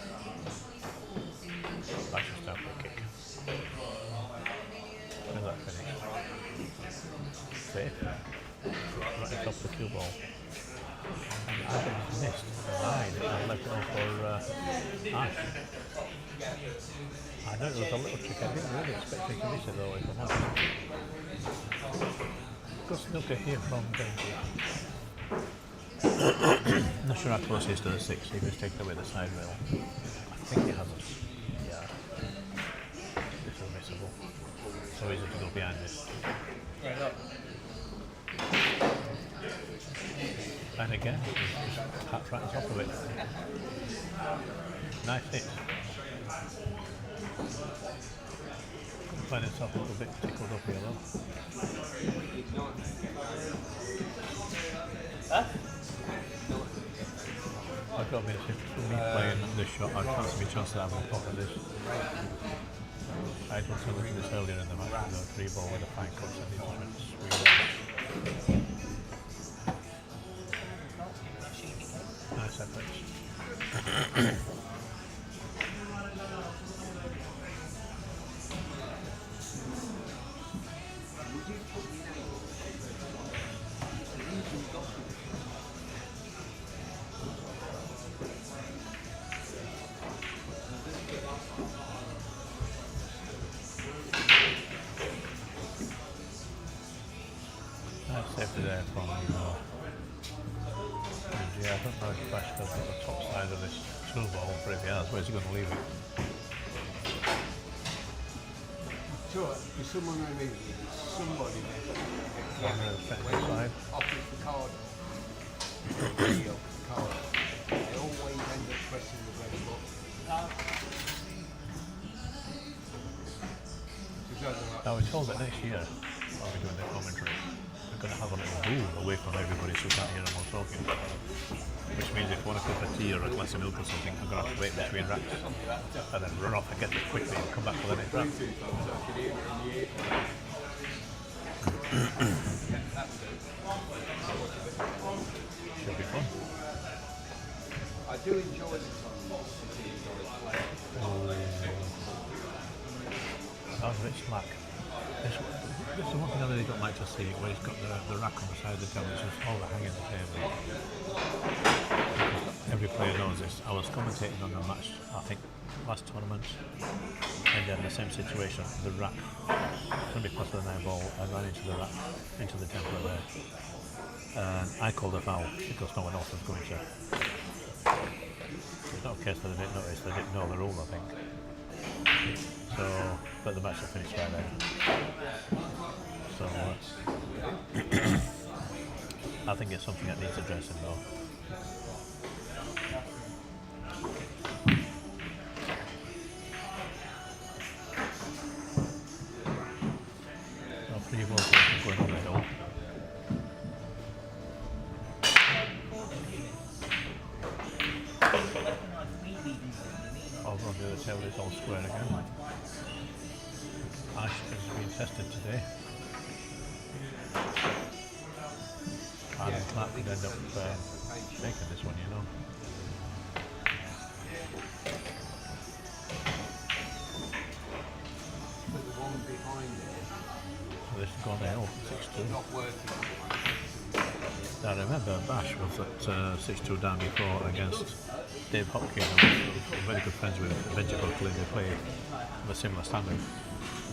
Bash just out for a kick. And that finished. Safe. Right at top of the cue ball. And Adam missed the line and left it on for Ash. I know it was a little trick. I didn't really expect him to miss it though, if I'm honest. Good snooker here from Benji. Not sure how close he is to the 6. He was taken away the side rail. I think he hasn't. Yeah. This is missable. So easy to go behind this. Right up. And again, he's just right on top of it. Nice hit. Couldn't find himself a little bit tickled up here though. Huh? I've got to be for me playing this shot, I can't see my chance of having a pop at this. I did some of this earlier in the match with a 3-ball with a fine cut and he just went sweet. Nice efforts. Nice safety there from Benji. I don't know if Bash got the top side of this 2-ball, but if he has, where's he going to leave it? Sure, there's someone I mean, somebody there. On the second side. Offers the card. The card. They always end up pressing the red button. I was told that next year, while we're doing the commentary, we're going to have a little booth away from everybody so we can't hear them all talking. Which means if I want a cup of tea or a glass of milk or something, I'm going to have to wait between racks. And then run off and get it quickly and come back for the next rack. Should be fun. I do enjoy the time. Sounds a bit slack. This is the one thing I really don't like to see, where he's got the rack on the side of the table, it's just overhanging the table. Because every player knows this. I was commentating on a match, I think, last tournament, and in the same situation, the rack, somebody passed the 9-ball, I ran into the rack, into the template there. And I called a foul, because no one else was going to. It's not a case that they didn't notice, they didn't know the rule, I think. So, but the match will finish right there. So, I think it's something that needs addressing though. So, 3 balls going on the hill. Over on the other table, it's all square again. Ash is being tested today. Adam Clark could end up taking this one, you know. But the one behind it, So this has gone down 6-2. not working. I remember Bash was at 6-2 down before against Dave Hopkins. I was very good friends with Benji Buckley. They played of a similar standard.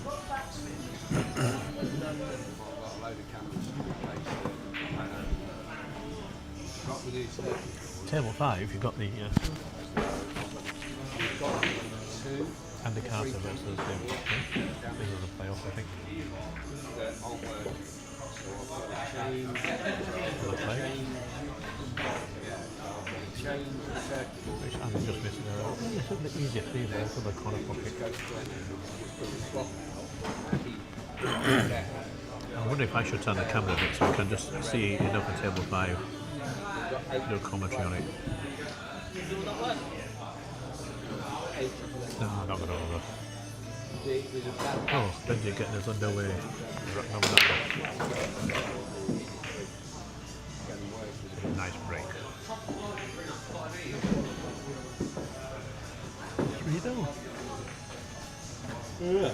I've got a load of cameras to replace it. Got with this Table 5, you've got the We've got 2 Andy Carter versus Dave Hopkins. This is a playoff, I think. that aren't working. Which I'm just missing a little bit easier for you for the corner pocket. I wonder if I should turn the camera a bit so I can just see enough of table 5. Do a commentary on it. No, I'm not going to over. Oh, Benji getting his underway. Nice break. 3-0. Yeah.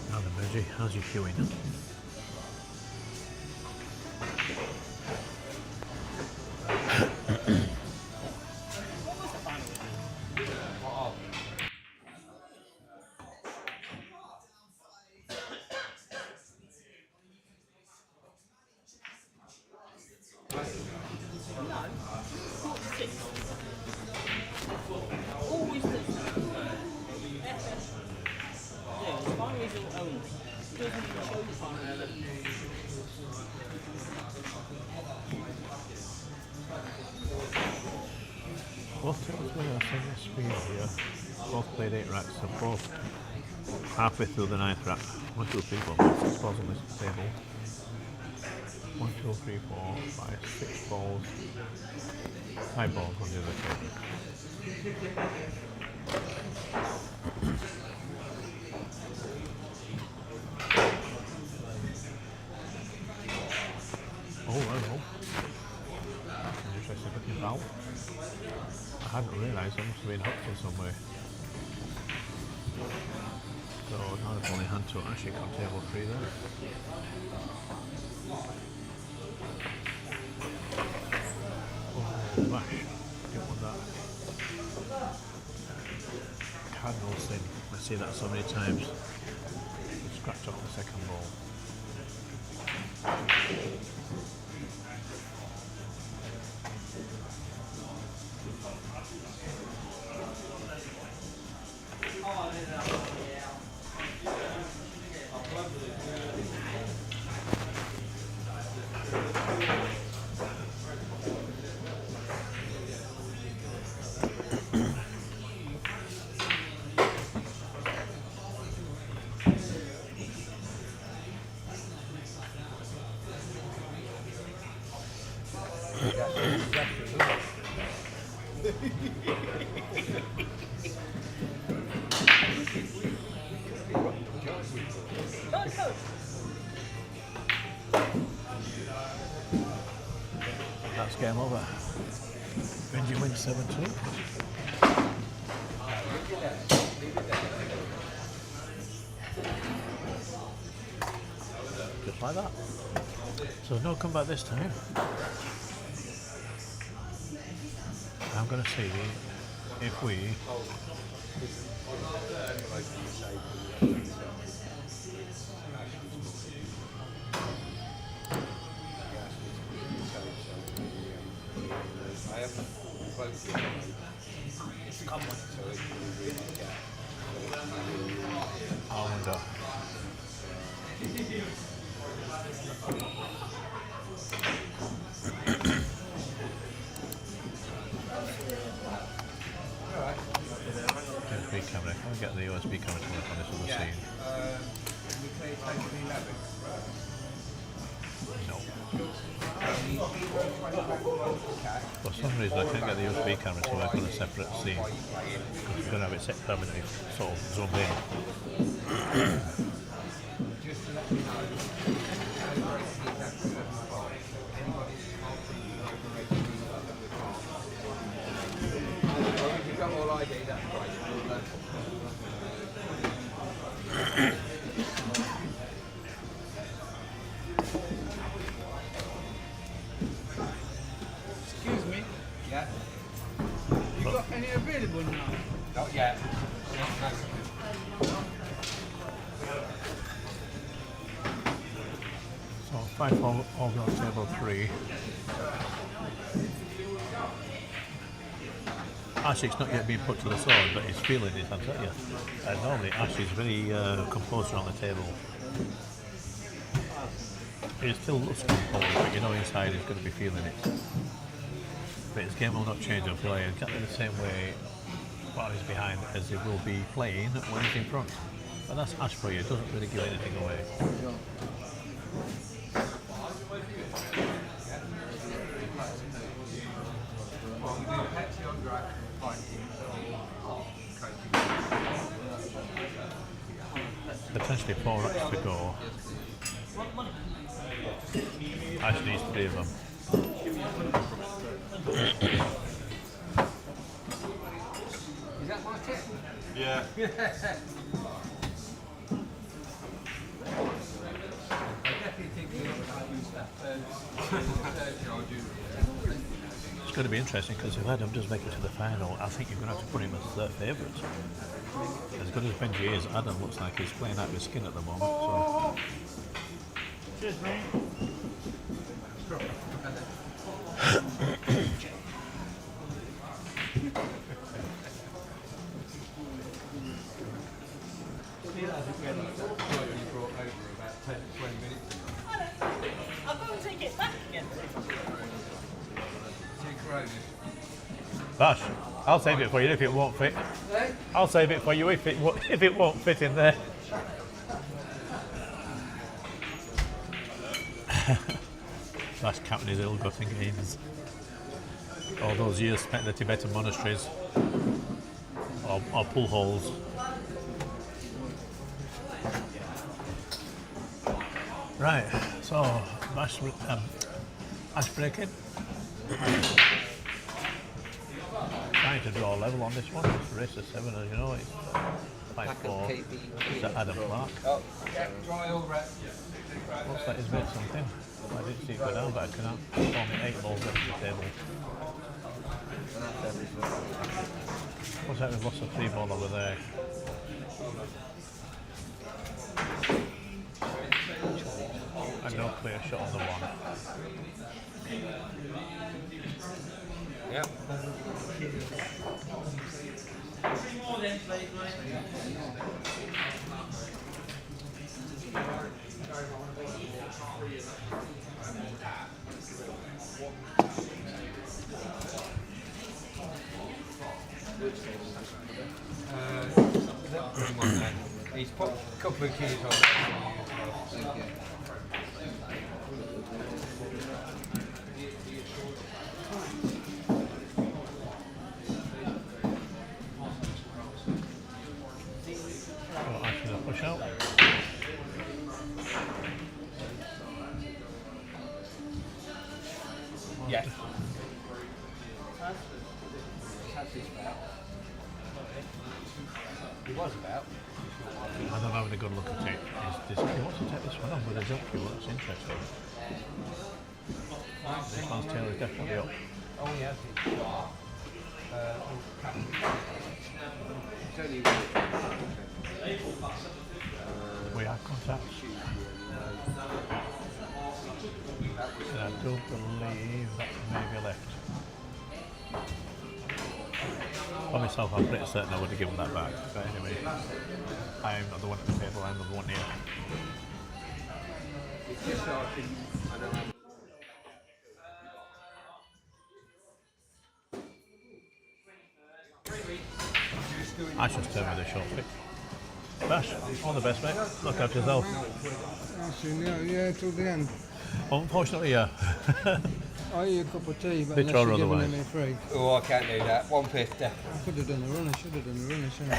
Now then, Benji, how's your queuing? Always the yeah, the final result only. It doesn't even show the final result. Both tables were the same speed here. Both played 8 racks, so both halfway through the 9th rack. 1, 2, 3, 4, 5, 6 balls on this table. 1, 2, 3, 4, 5, 6 balls. 5 balls on the other table. Oh, hello. Interesting looking valve. I hadn't realised I must have been hooked in some way. So now I've only had to actually cut table 3 there. Oh, bash. Didn't want that. Cardinal sin. I see that so many times. Scratch off the second ball. That's game over. Benji wins 7-2. Just like that. So no comeback this time. I'm going to see if we I wonder. USB camera. Can we get the USB camera to work on this other scene? No. For some reason I can't get the USB camera to work on a separate scene. Because we're going to have it set permanently sort of zoomed in. Excuse me. Yeah. You got any available now? Not yet. So 5 all on table 3. Ash, it's not yet been put to the sword, but he's feeling it, I'll tell you. Normally, Ash is very composed around the table. He still looks composed, but you know inside he's going to be feeling it. But his game will not change, I'll play exactly the same way while he's behind as he will be playing when he's in front. And that's Ash for you, it doesn't really give anything away. Potentially 4 racks to go. Ash needs 3 of them. Is that my tip? Yeah. I definitely think we're going to use that third charge. It's going to be interesting because if Adam does make it to the final, I think you're going to have to put him as third favourite. As good as Benji is, Adam looks like he's playing out of his skin at the moment. So. Cheers, mate. I'll go and take it back again. Bash, I'll save it for you if it won't fit. I'll save it for you if it won't fit in there. Bash counting his ill-gotten gains. All those years spent in the Tibetan monasteries or pool holes. Right, so Ash breaking. Trying to draw a level on this one. It's a race of 7, as you know. It's 5-4 to Adam Clark. Looks like he's made something. I didn't see it go down, but I can't form 8 balls up to the table. Looks like we've lost a 3 ball over there. And no clear shot on the 1. Yep. He's put a couple of keys on there. Oh, actually, push out. Yes. He was about. I don't have a good look at it. He wants to take this one on with a jump fuel, that's interesting. This one's tail is definitely up. Oh, yes. We have contact. And I don't believe that may be left. For myself, I'm pretty certain I would have given that back. But anyway, I am not the one at the table, I'm the one here. It's just so I don't have. Ash just turned with a short pick. Bash, all the best, mate. Look after yourself. Yeah, till the end. Unfortunately, yeah. I owe you a cup of tea, but Bit unless or you're giving otherwise. it me free. Oh, I can't do that. 150. I could have done a run, I should have done a run, shouldn't I?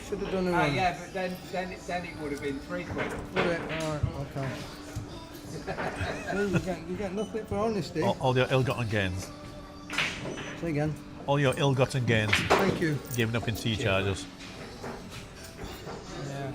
Should have done a Oh, run. yeah, but then it would have been £3. Would it? Alright, okay. See, you get nothing for honesty. All your ill-gotten gains. Say again. All your ill-gotten gains. Thank you. Given up in sea charges. Yeah.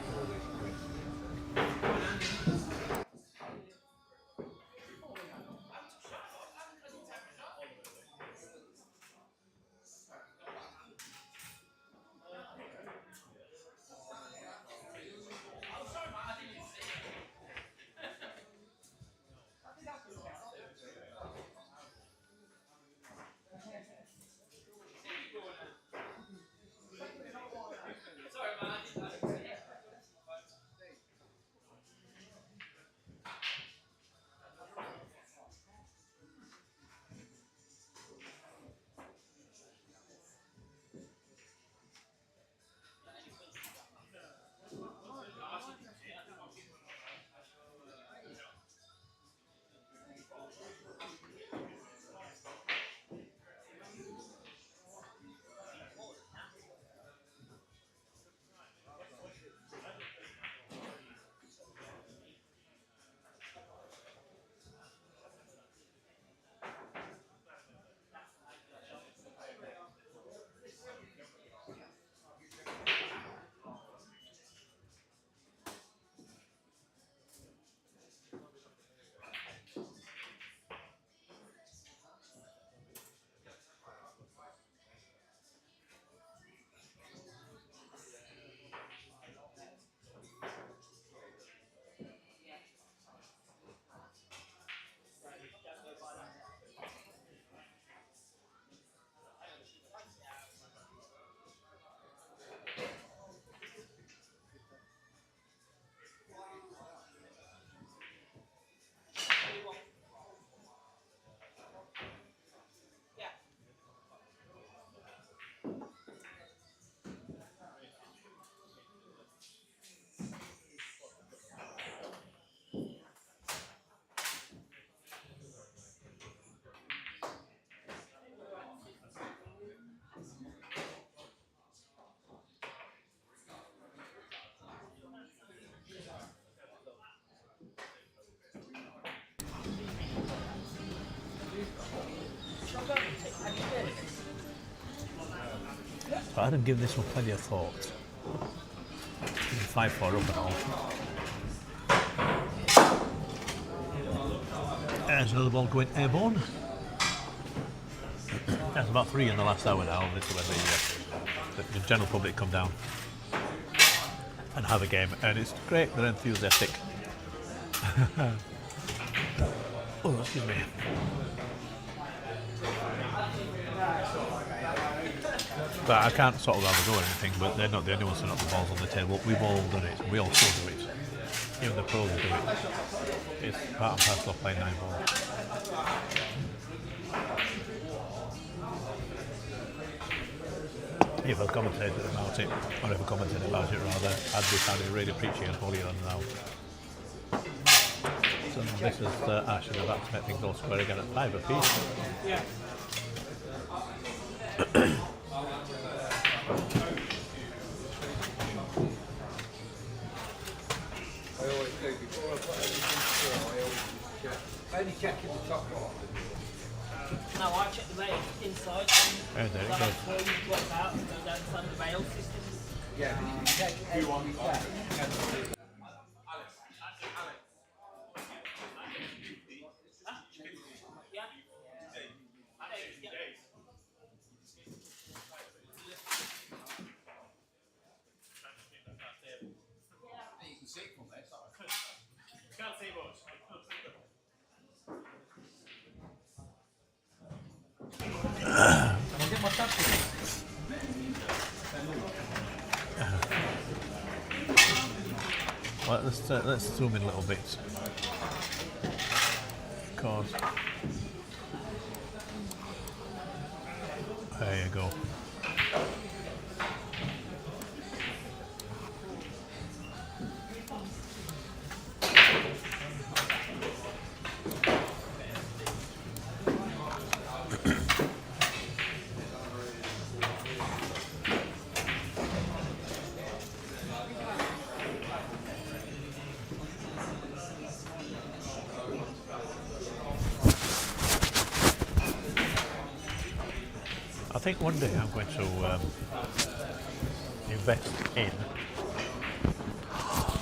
But I hadn't given this one plenty of thought. 5-4 up and all. There's another ball going airborne. There's about 3 in the last hour now. This is when the general public come down and have a game, and it's great. They're enthusiastic. Oh, excuse me. But I can't sort of have a go or anything, but they're not the only ones to knock the balls on the table. We've all done it. We all still do it. Even the pros do it. It's part and parcel of playing 9 ball. If I commentated about it, or if I commented about it rather, I'd really appreciate holier than now. So this is Ash about to make things all square again at 5 apiece. Yeah. I always do, before I put anything through, I always just check. I only check in the top part. No, I check the rail inside. Oh, there it So goes. that's where you drop out and go down the rail system. Yeah, but you check every day. Yeah. Well, let's zoom in a little bit. Because there you go. I think one day I'm going to invest in.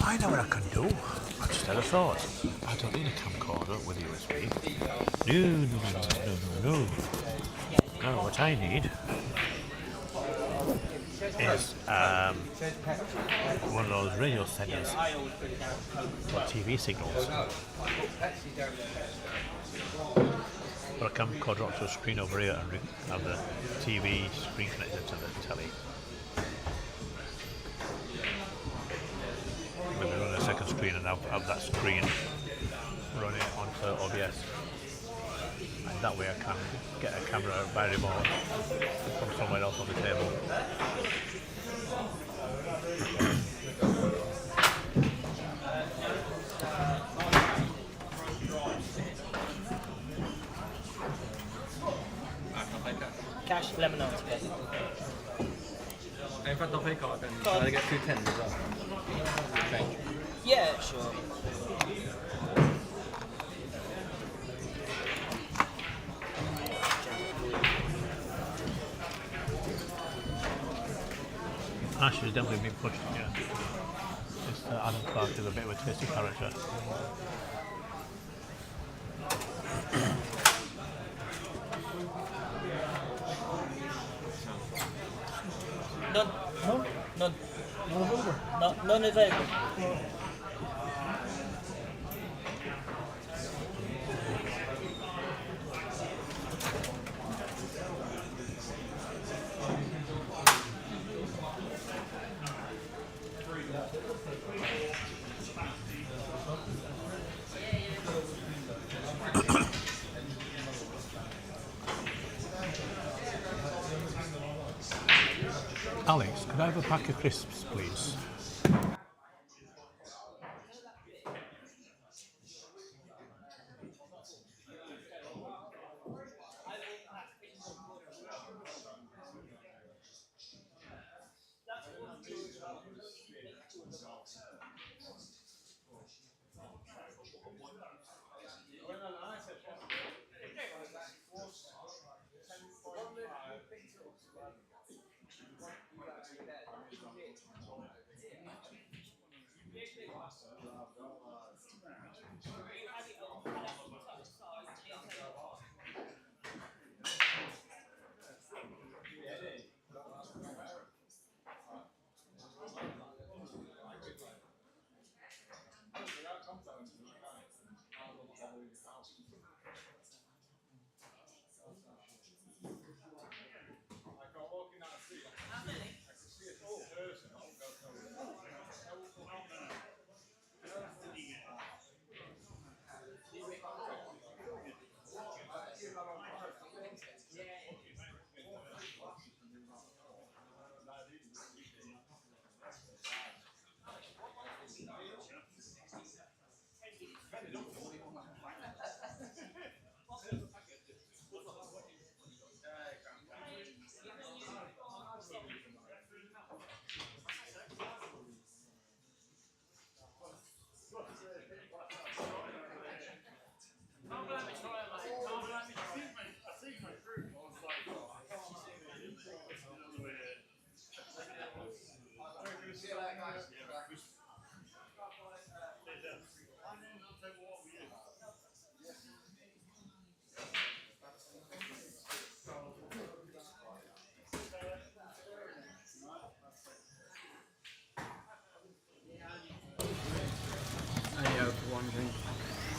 I know what I can do. I just had a thought. I don't need a camcorder with USB. No. No, what I need is one of those radio senders for TV signals. But a camcorder up to a screen over here and have the TV screen connected to the telly. Maybe run a second screen and have that screen running onto OBS. And that way I can get a camera by remote from somewhere else on the table. Cash, lemon and together. In fact, I'll pay card then. Can I get 2 tens as well? Change. Yeah, sure. Ash has definitely been pushed, yeah. This Adam Clark is a bit of a tasty character. None. None. None available. Alex, could I have a pack of crisps, please?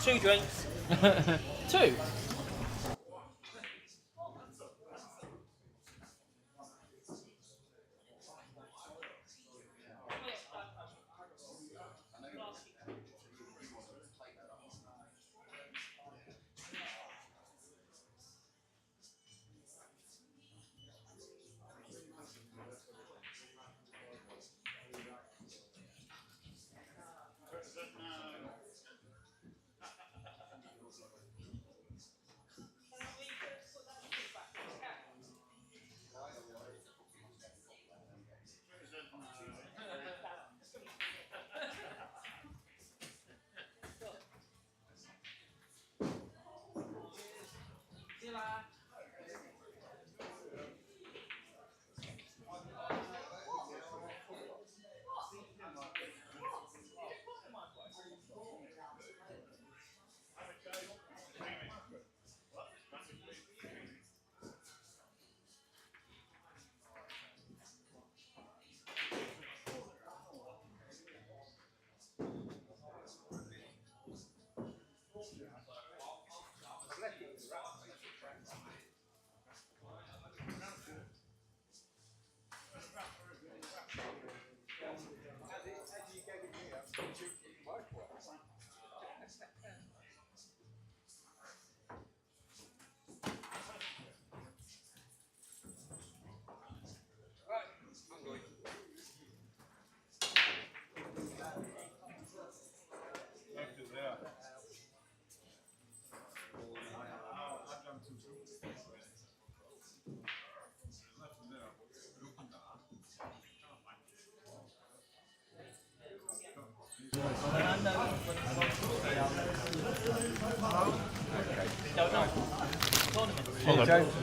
2 drinks. 2.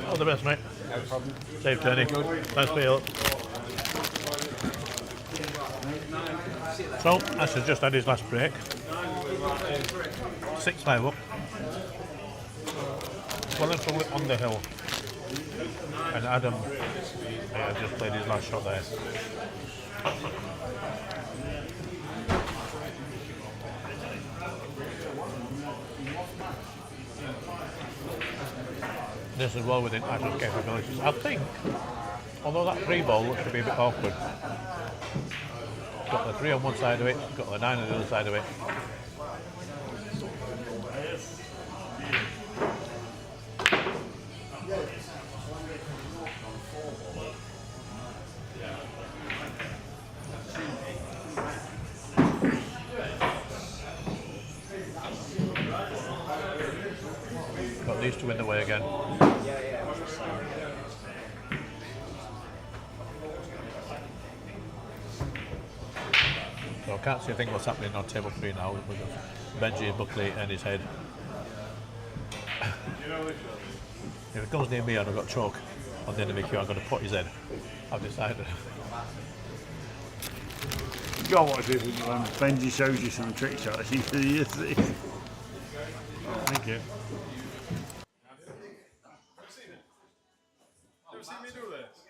All the best, mate. No problem. Safe journey. Thanks for your help. So, Ash has just had his last break. 6-5 up. Well and truly on the hill. And Adam just played his last shot there. This is well within Adam's capabilities. I think, although that 3 ball looks to be a bit awkward, got the 3 on one side of it, got the 9 on the other side of it. Got these to win the way again. So I can't see a thing what's happening on table 3 now with Benji, Buckley and his head. If it goes near me and I've got chalk on the end of my queue, I'm going to put his head. I've decided. You gotta watch this when Benji shows you some trick shots. You see. Thank you. Ever seen me do this?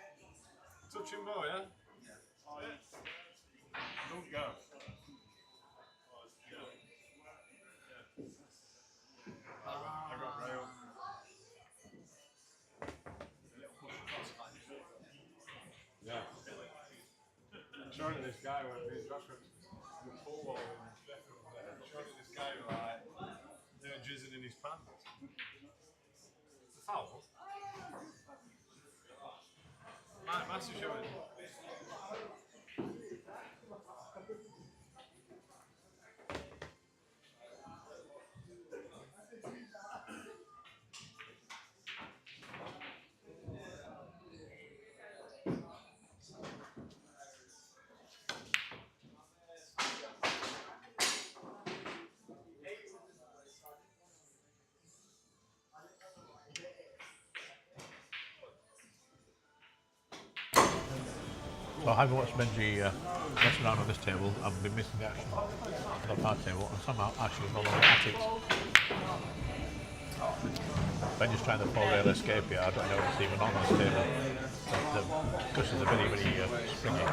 Touch and go, yeah? Don't go. I got rail. Yeah. Showing this guy where he's got the full wall and showing this guy like they're jizzing in his pants. It's a foul. Massive showing. So having watched Benji mess around on this table, I've been missing the action on the card table, and somehow Ash is no longer at it. Benji's trying to pull rail escape here. I don't know if it's even on this table. The cushions are very, very springy.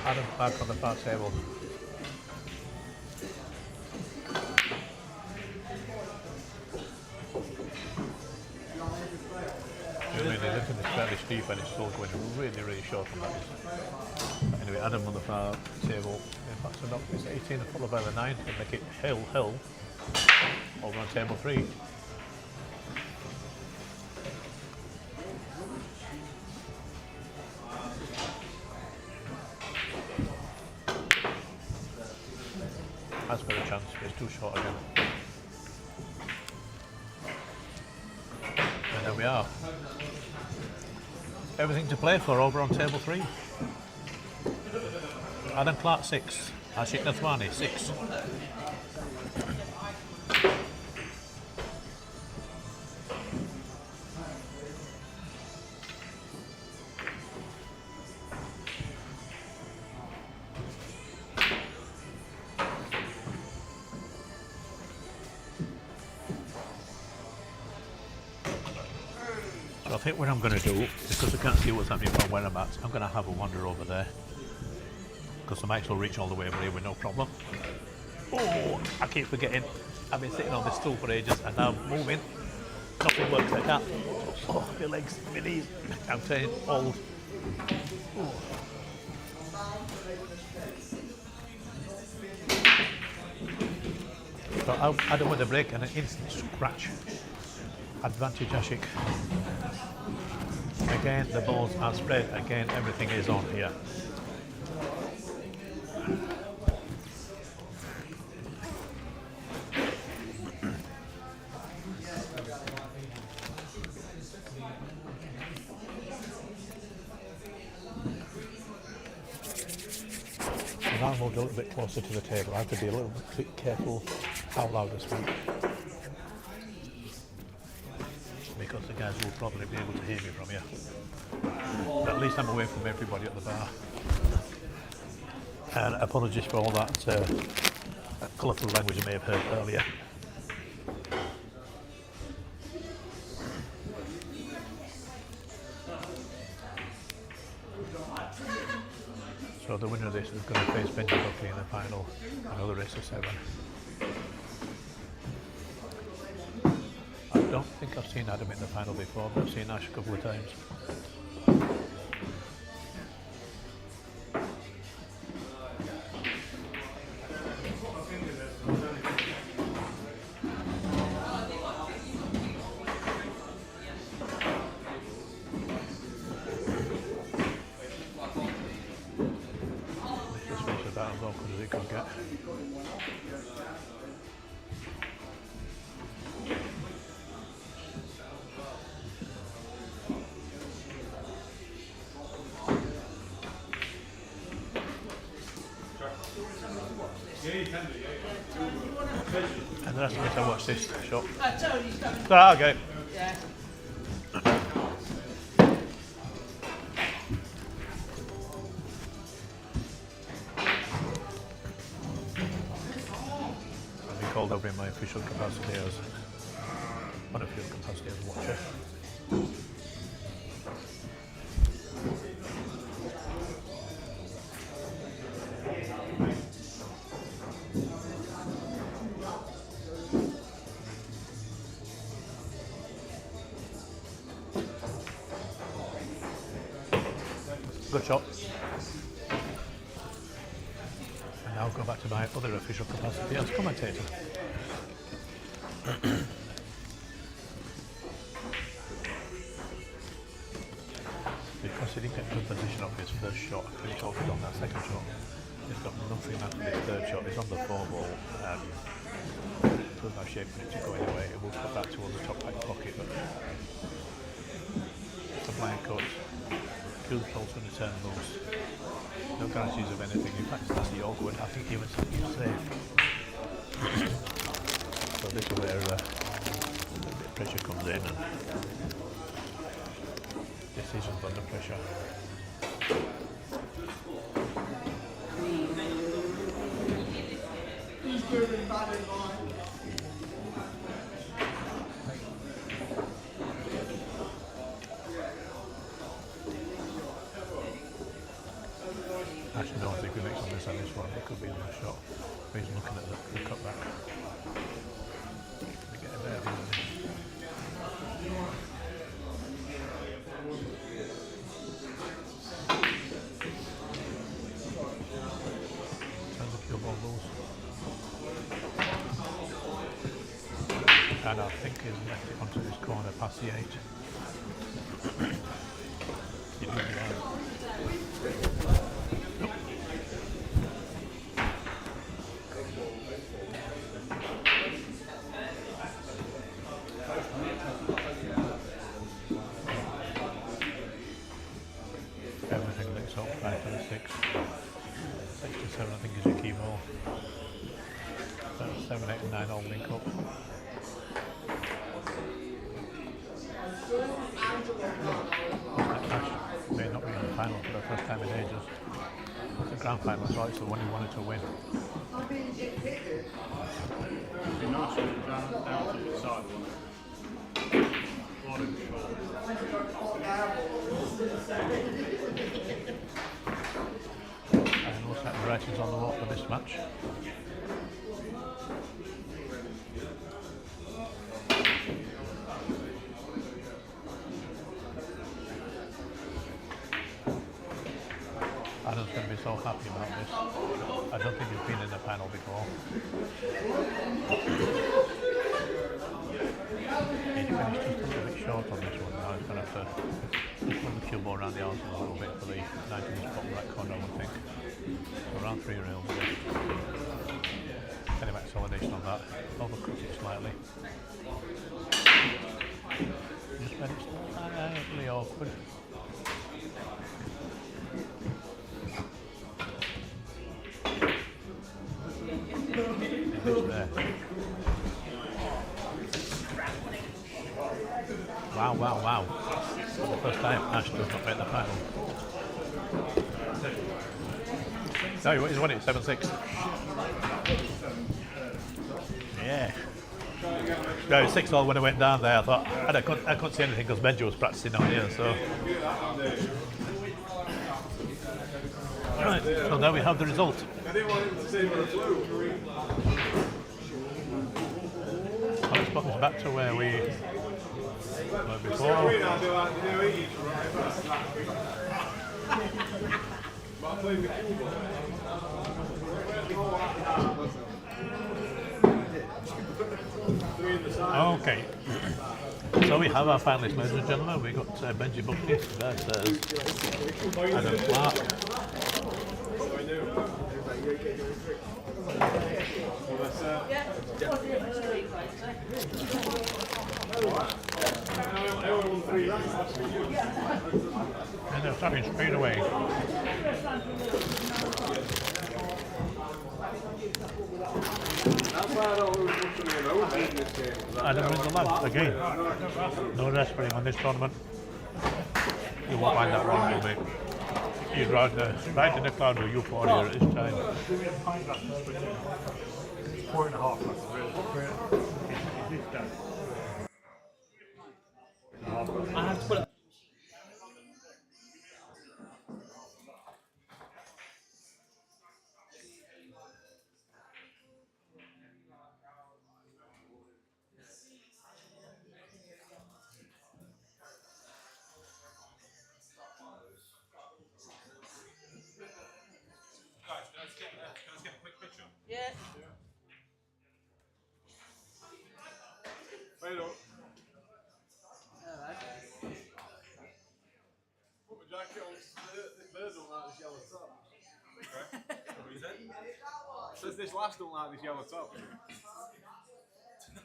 Adam back on the far table. I mean, everything is fairly steep and it's still going really short on that. Anyway, Adam on the far table. In fact, so it's 18 followed by the 9 to make it hill over on table 3. Has got a chance, but it's too short again. And there we are. Everything to play for over on table 3. Adam Clark 6, Ashik Nathwani 6. So I think what I'm going to do, because I can't see what's happening from where I'm at, I'm going to have a wander over there. Because I might as well reach all the way over here with no problem. Oh, I keep forgetting. I've been sitting on this stool for ages and now I'm moving. Nothing works like that. Oh, my legs, my knees. I'm saying old. Oh. So I don't want to break and an instant scratch. Advantage Ashik. Again, the balls are spread. Again, everything is on here. And I moved a little bit closer to the table. I have to be a little bit careful how loud I speak. Because the guys will probably be able to hear me from here. But at least I'm away from everybody at the bar. And apologies for all that colourful language you may have heard earlier. So the winner of this is going to face Benji Buckley in the final, another race of 7. I don't think I've seen Adam in the final before, but I've seen Ash a couple of times. This race is about as awkward as it could get. And the rest of it, I watch this shot. Okay. Yeah. I've been called over in my official capacity as unofficial capacity as a watcher. Good shot. And now go back to my other official capacity as commentator. Because he didn't get good position off his first shot, and he focused on that second shot. He's got nothing after his third shot. He's on the 4 ball. There's no shape for it to go anyway. It will put that towards the top right pocket, but it's a blind cut. Two balls going to turn loose. No guarantees of anything. In fact, it's actually awkward. I think even he's safe. So this is where a bit of pressure comes in and decisions under pressure. Actually, no, looking at the cutback. We get a bit of view of this. And the cue ball loose. And I think he's left it onto this corner past the 8. He did well. Everything links up, 5 to the 6. 6 to 7 I think is a key ball. 7, 8 and 9 all link up. That match may not be in the final for the first time in ages. The grand final, so it's the one he wanted to win. It'd be nice if it was down to the side one. Orange ball. And looks like the writing's on the wall for this match. Adam's going to be so happy about this. I don't think he's been in the panel before. He finished just a little bit short on this one now. He's going to have to just run the cue ball around the arse a little bit for the 19 spot right corner, I would think. So around 3 rails. Any acceleration on that. Overcut it slightly. Just made it slightly awkward. There. Wow, wow, wow. For the first time, Ash does not make the final. No, he's won it 7-6. Yeah. No, it was 6-all when I went down there. I thought, and I couldn't see anything because Benji was practicing on here, so. Right, so now we have the result. Let's put this back to where we were before. Okay. So we have our finalists, ladies and gentlemen. We got Benji Buckley versus Adam Clark. And they're starting straight away. Adam wins the lad again. No rest for him on this tournament. You won't find that one, will be. He's right in the cloud with Euphoria at this time. 4.5. I have to put it. Yeah. Wait up. Alright. Put my jacket on. This bird don't like this yellow top. Okay. What is it? Says this last don't like this yellow top.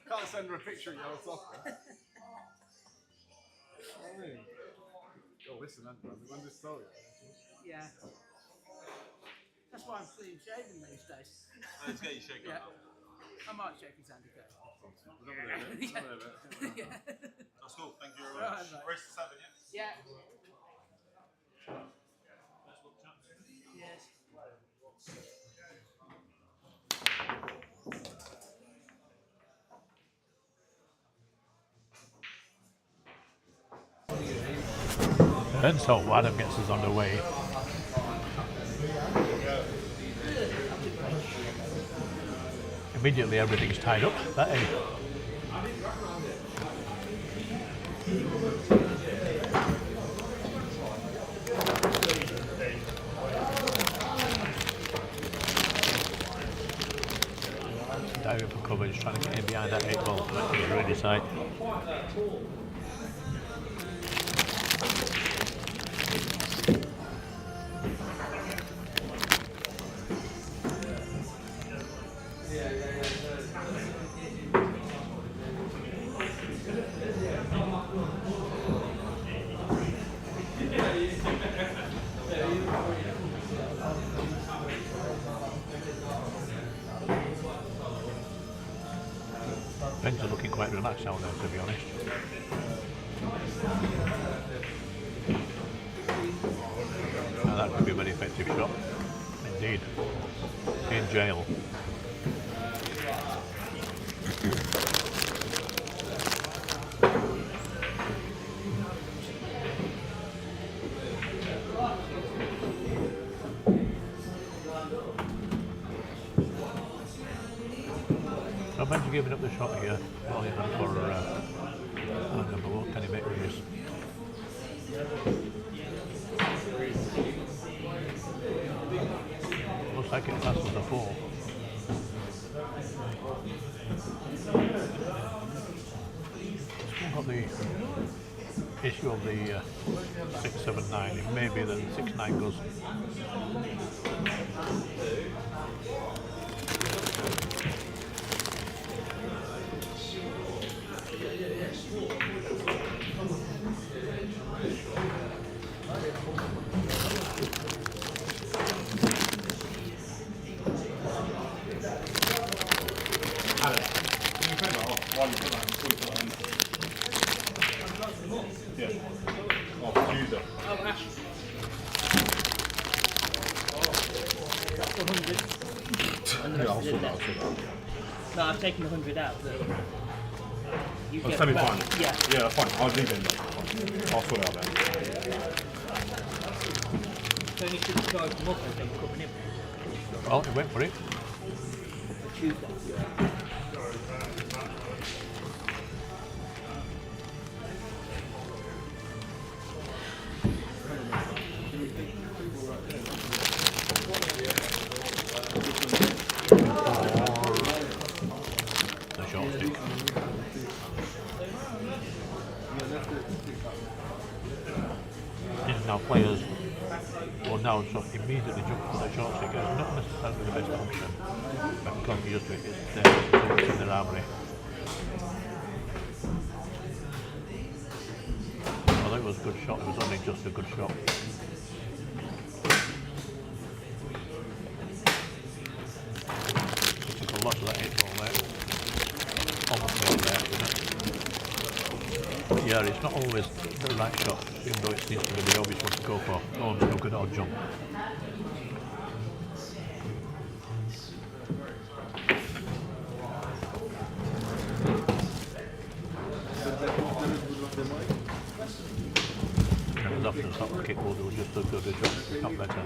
Can't send her a picture of yellow top. Oh, listen, then, when this tell you. Yeah. That's why I'm clean shaven these days. Let's get you shaken Yeah. up. I might shake his hand again. Yeah. That's cool, thank you very Right, much. right. Race to 7, yeah? Yeah. Yes. And so Adam gets us underway. Immediately everything's tied up. That is. Diving for cover, just trying to get in behind that 8 ball, but he's really tight. Ben's are looking quite relaxed out there, to be honest. Now that could be a very effective shot. Indeed. In jail. So Ben's giving up the shot here. Well, he's gone for I don't know what can he make with this. Looks like it passes the 4. Still got the issue of the 6-7-9. It may be that 6-9 goes. No, I've taken the 100 out. But you get semi-final. back. Yeah. Yeah, that's fine. I'll leave it. I'll sort it out then. So you should charge them up as they coming in. Well, he went for it. Tuesday. The short stick. Now players will now sort of immediately jump for the short stick. It's not necessarily the best option, but because you just do it, it's there, it's in their armoury. I think it was a good shot, it was only just a good shot. It took a lot of that 8 ball there. Almost one there, isn't it? But yeah, it's not always the right shot, even though it seems to be the obvious one to go for. Oh, no good odd jump. And as often as that kick will do just as good a job, if not better.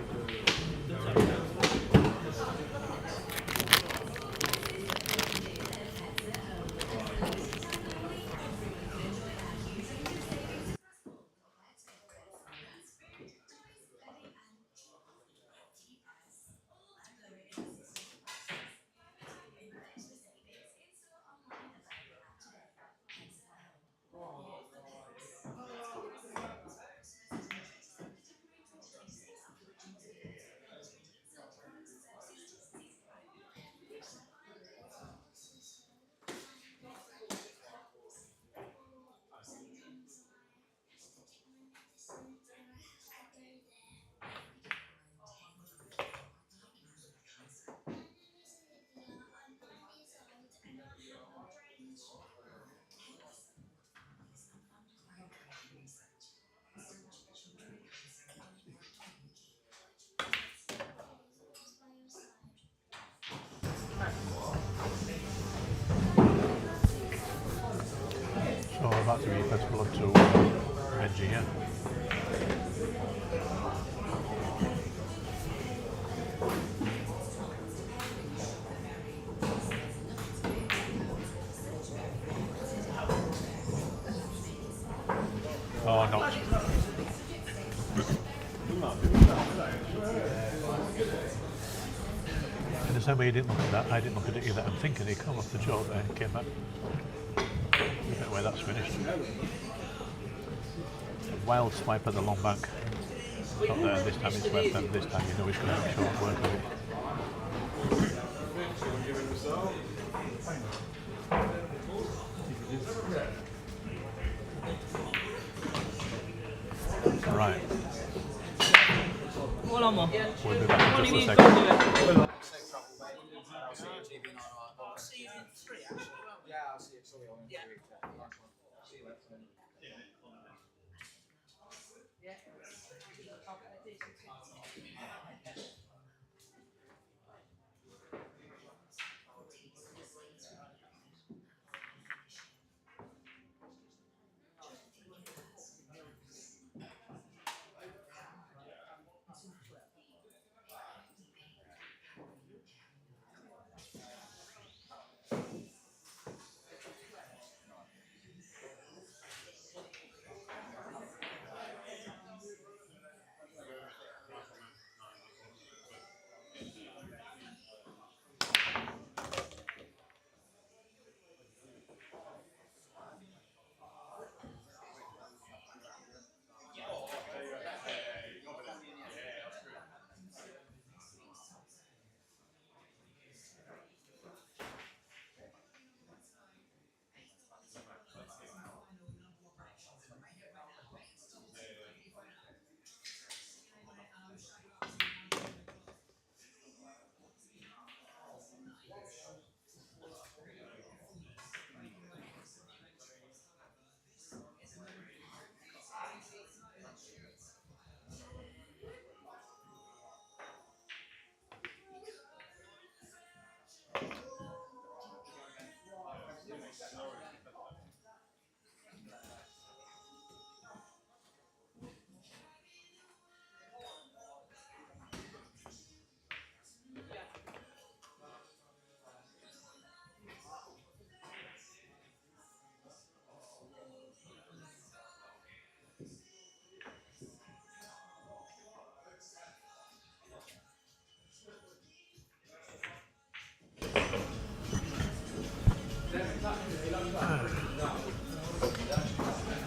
So about to be festival up to Benji, yeah. or not. In the same way you didn't look at that, I didn't look at it either. I'm thinking he come off the job there and came back. Look at where that's finished. A wild swipe at the long bank. Not there, this time it's left, and this time you know he's going to have short work of it. Right. Well, I'm on. We'll be back One in of just you a can second. do it.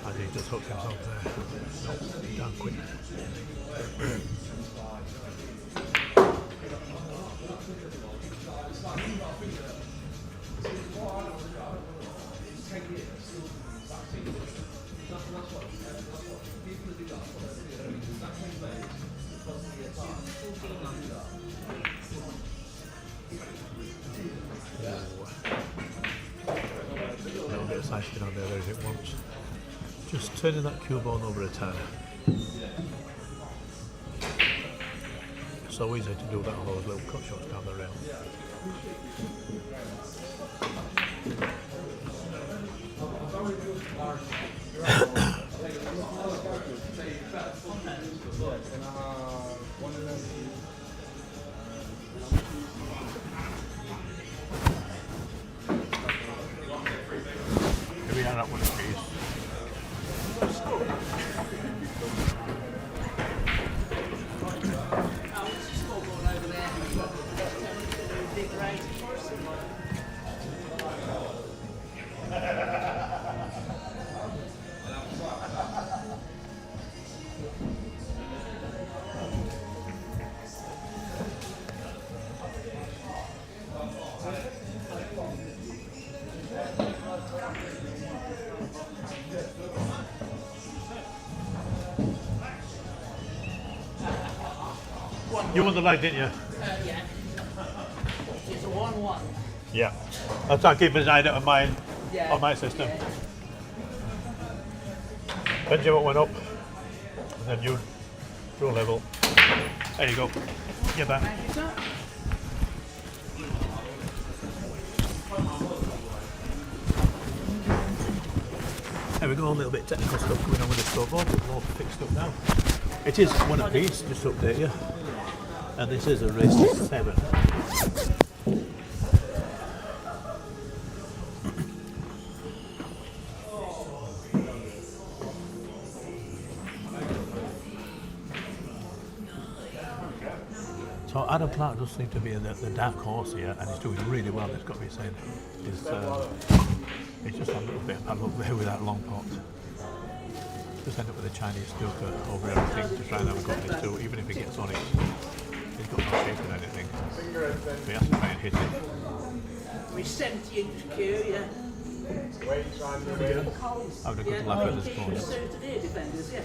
I think he just hooked himself there. No, damn quick. A little bit of side spin on there as it wants. Just turning that cube on over a tire. So easy to do that on those little cut shots down the rail. Here we are at one of these. You won the leg, didn't you? Yeah. It's a 1-1. Yeah. I'll try keeping his eye out of mine Yeah. on my system. Benjamin went up, and then you draw level. There you go. Get back. There we go, a little bit of technical stuff going on with the scoreboard, but we're all fixed up now. It is one apiece, just to update you. And this is a race to 7. Adam Clark does seem to be the dark horse here, and he's doing really well. It's got to be said. He's just a little bit of paddle up there with that long pot. Just end up with a Chinese snooker over everything to try and have a go at this too. Even if he gets on it, he's got no shape in anything. So he has to try and hit it. We're 70 inch queue, yeah. Having a good laugh at this point.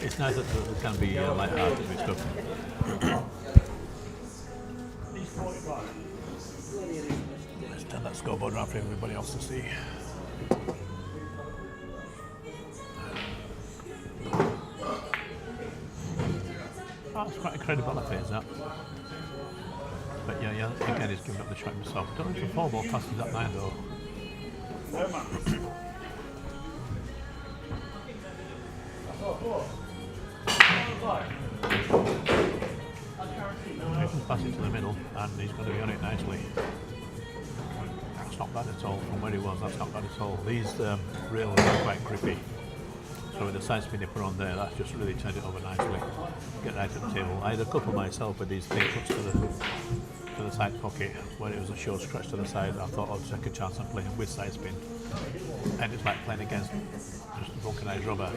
It's nice that there can be light-hearted with stuff. Let's turn that scoreboard around for everybody else to see. Oh, it's quite incredible affairs that. But yeah, again he's giving up the shot himself. Don't know if the 4 ball passes that 9 though. He can pass it to the middle and he's going to be on it nicely. That's not bad at all from where he was, that's not bad at all. These rails are quite grippy. So with the side spin you put on there, that's just really turned it over nicely. Get right at the table. I had a couple myself with these big hooks to the side pocket where it was a short scratch to the side. I thought I'd take a chance on playing with side spin. And it's like playing against just vulcanized rubber.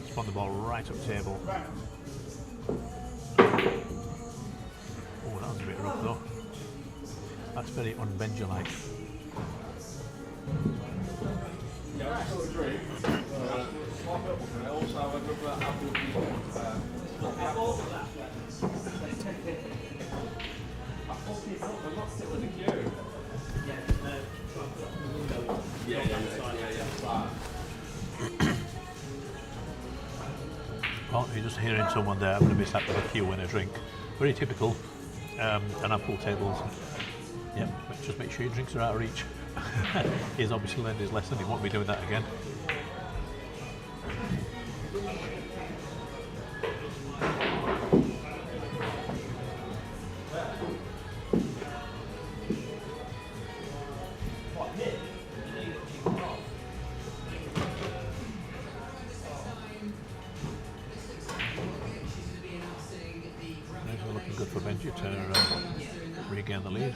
Spun the ball right up table. Oh, that was a bit rough though. That's very un-Benji-like. Well, you're just hearing someone there having a miss out of a queue and a drink. Very typical. And our pool tables. Yep, but just make sure your drinks are out of reach. He's obviously learned his lesson, he won't be doing that again. Things are looking good for Benji to regain the lead.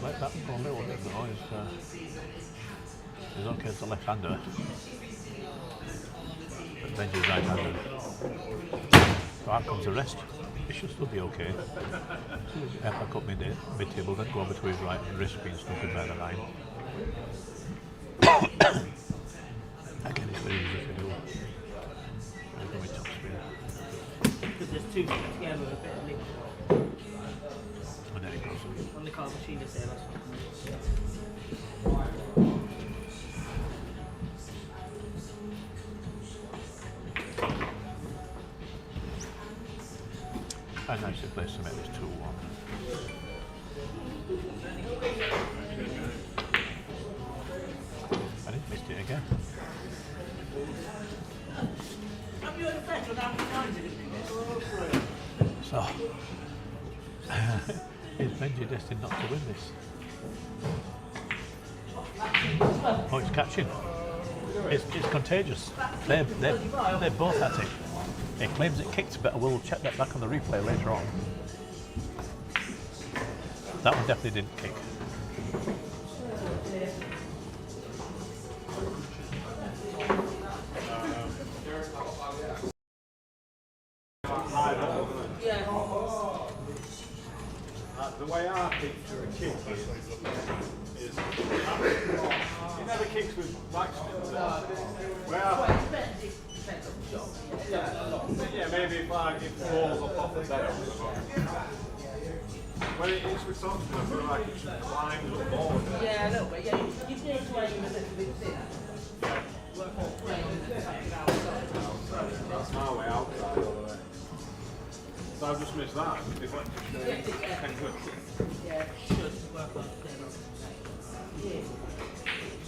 Let that go a little bit though. He's okay as a left-hander, but Benji's right-handed. So out comes the rest. It should still be okay. Back up mid-table, then go over to his right and risk being snookered by the line. Again, it's very easy to do. I'm going top spin. Because there's 2 stuck together with a bit of liquid. And then it goes. On the car machine is there, A nice place to make this 2-1. And he missed it again. Have you had better than how many times did it? So, is Benji destined not to win this? Oh, it's catching. It's contagious. They're both at it. It claims it kicked, but we'll check that back on the replay later on. That one definitely didn't kick. The way I picture a kick is he never kicks with backspin. Yeah, maybe if it falls off the bed. When it is with topspin, I feel like it should climb the ball. Yeah, a little bit. Yeah, you need to aim a little bit thinner. Work on playing with the second outside. That's my way outside all the way. So I've just missed that. Yeah, should work on it.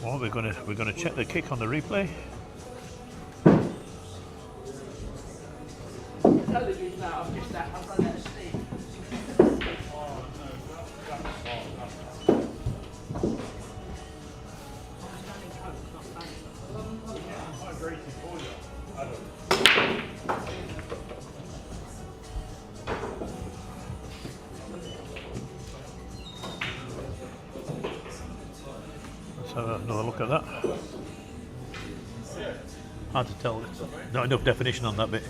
Well, we're gonna check the kick on the replay. I've run out of steam. have another look at that. Hard to tell. Not enough definition on that bit.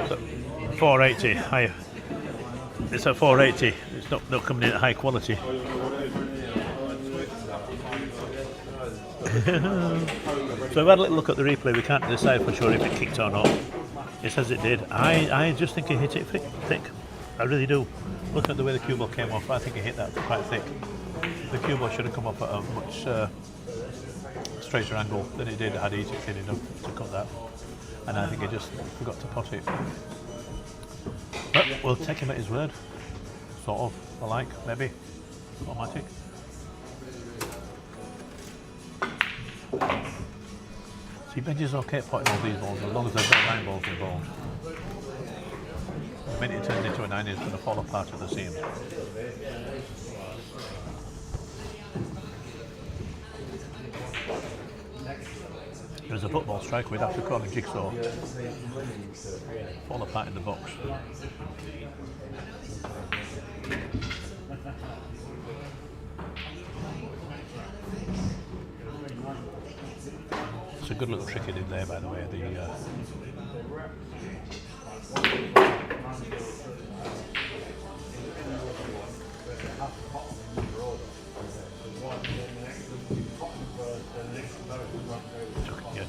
So, 480 high. It's at 480. It's not coming in at high quality. So we've had a little look at the replay. We can't decide for sure if it kicked or not. It says it did. I just think it hit it thick. I really do. Looking at the way the cue ball came off, I think it hit that quite thick. The cue ball should have come off at a much straighter angle than it did had he thin enough to cut that. And I think he just forgot to pot it. But we'll take him at his word. Sort of, I like, maybe. Automatic. See, Benji's okay at potting all these balls as long as there's no 9 balls involved. The minute it turns into a 9, it's going to fall apart at the seams. If it was a football strike, we'd have to call him Jigsaw. Fall apart in the box. It's a good little trick he did there, by the way.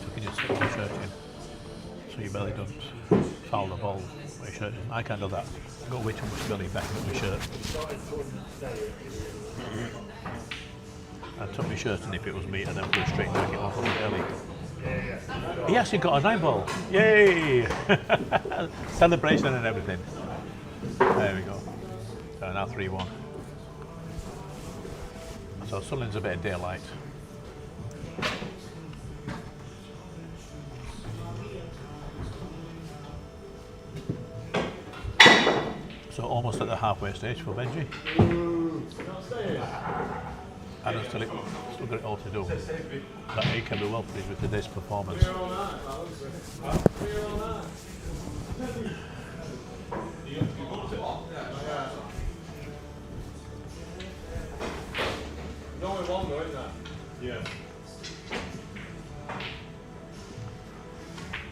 Tucking your shirt in so your belly don't foul the ball with your shirt in. I can't do that. I've got way too much belly back in my shirt. I'd tuck my shirt in if it was me and then go straight back it off on my belly. He actually got a 9 ball. Yay! Celebration and everything. There we go. So now 3-1. So Sullivan's a bit of daylight. So almost at the halfway stage for Benji. Adam's still got it all to do. But he can be well pleased with today's performance. Yeah.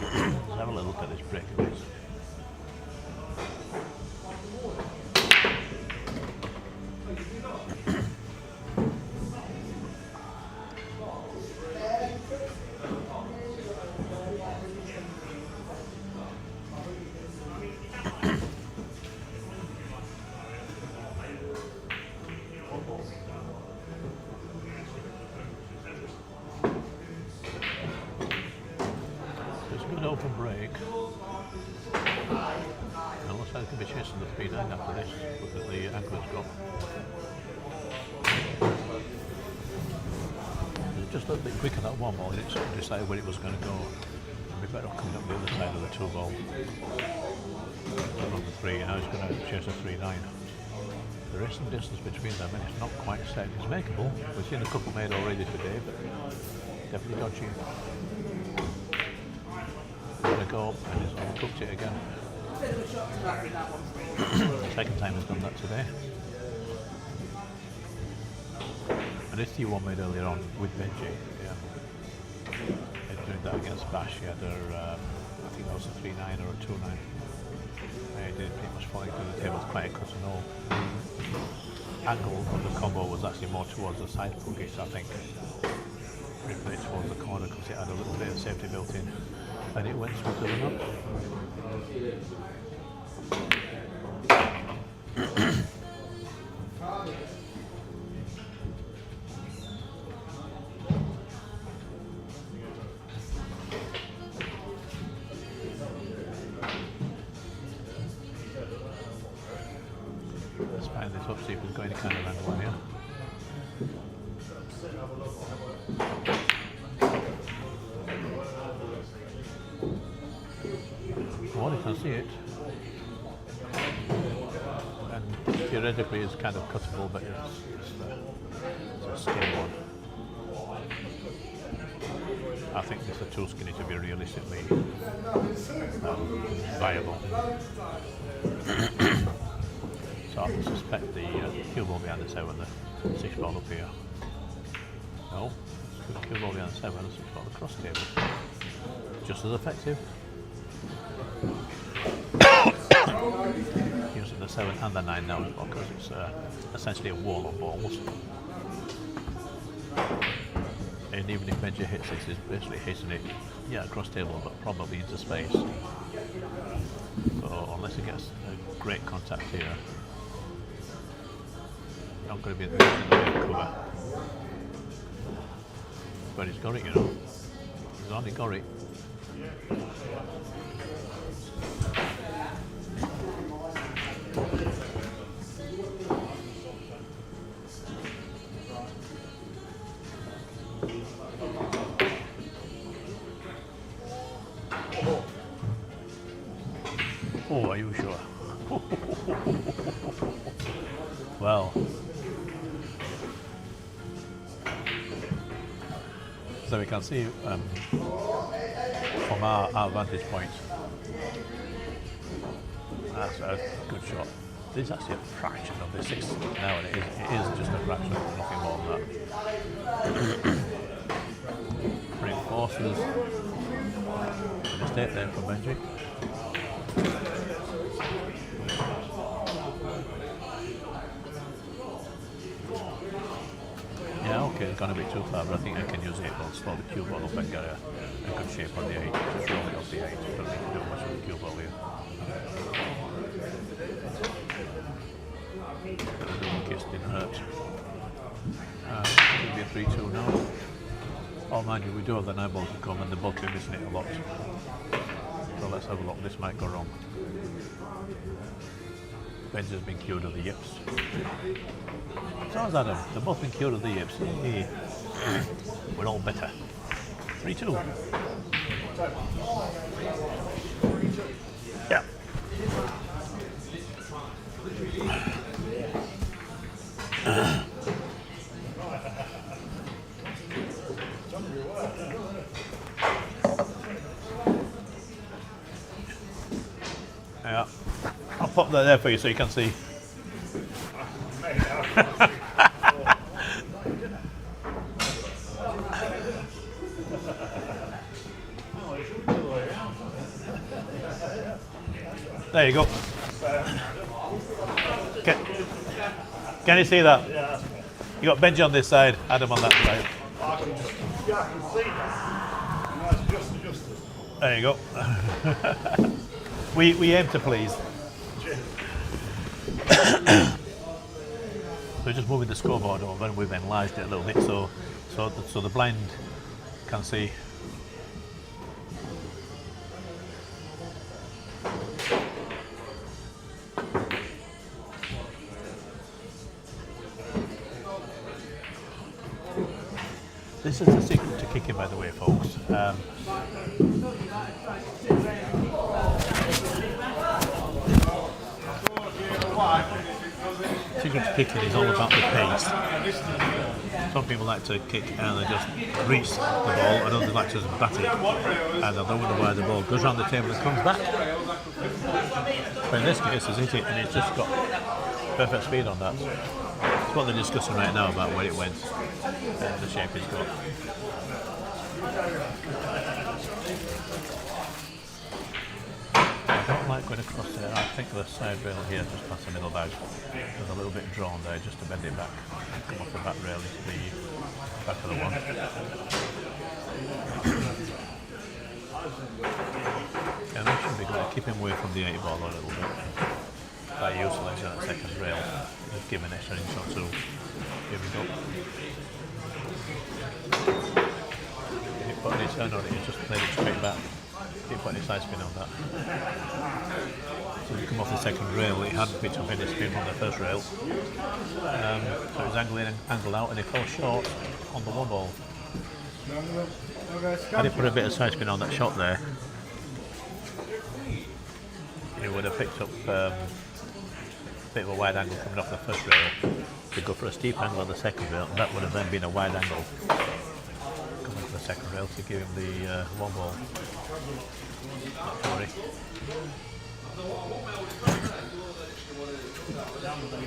Let's have a little look at this breakaways. Open break. And looks like he'll be chasing the 3-9 after this. Look at the angle it's got. It was just a little bit quicker that 1 ball, it sort of decided where it was going to go. It'd be better off coming up the other side of the 2 ball. On the 3, now he's going to chase a 3-9. There is some distance between them and it's not quite set. It's makeable. We've seen a couple made already today, but definitely dodgy. Gonna go up and he's overcooked it again. Second time he's done that today. And this T1 made earlier on with Benji, yeah. He's doing that against Bash. He had I think that was a 3-9 or a 2-9. He did pretty much falling through the table, quite a cut and all. Angle of the combo was actually more towards the side cookies, I think. Replay it towards the corner because it had a little bit of safety built in. And it went smoothly enough. Let's find this up, see if we've got any kind of angle here. Well, you can see it, and theoretically it's kind of cuttable, but it's a skinny one. I think this is too skinny to be realistically viable. So I suspect the cue ball behind the 7, the 6 ball up here. No, cue ball behind the 7, the 6 ball across the table. Just as effective. Using the 7 and the 9 now as well, because it's essentially a wall of balls. And even if Benji hits this, he's basically hitting it, yeah, across table, but probably into space. So unless he gets a great contact here, not going to be in the cover. But he's got it, you know. He's only got it. Oh, are you sure? Well, so we can see from our vantage point, that's a good shot. This is actually a fraction of the 6 now, and it is just a fraction, nothing more than that. Reinforces the mistake there from Benji. Yeah, okay, it's gone a bit too far, but I think I can use 8 balls, slow the cue ball up and get a good shape on the 8. Just roll it off the 8, don't need to do much with the cue ball here. The kiss didn't hurt. It'll be a 3-2 now. Oh, mind you, we do have the 9 ball to come, and the ball is missing it a lot. So let's have a look, this might go wrong. Benji's been cued of the yips. So has Adam. They've both been cured of the yips. Hey. We're all better. 3-2. Yeah. Yeah. I'll pop that there for you so you can see. There you go. Can you see that? You got Benji on this side, Adam on that side. Yeah, I can see that. No, it's just adjusted. There you go. we aim to please. We're just moving the scoreboard over, and we've enlarged it a little bit so the blind can see. This is the secret to kicking, by the way, folks. Secret to kicking is all about the pace. Some people like to kick and they just reach the ball, and others like to just bat it, and they don't wonder why the ball goes around the table and comes back. But in this case, it's hit it, and it's just got perfect speed on that. It's what they're discussing right now about where it went and the shape it's got. I don't like going across there. I think the side rail here just past the middle bag. There's a little bit drawn there just to bend it back and come off the back rail into the back of the one. And that should be good. Keep him away from the 8 ball a little bit. That utilise that second rail. Just give an extra inch or two. Here we go. Keep putting his turn on it, you just play it straight back. Keep putting his side spin on that. So you come off the second rail, he hadn't picked up any spin on the first rail. So it was angling and angled out, and he fell short on the 1 ball. Had he put a bit of side spin on that shot there, he would have picked up a bit of a wide angle coming off the first rail to go for a steep angle on the second rail, and that would have then been a wide angle coming to the second rail to give him the 1 ball. Sorry.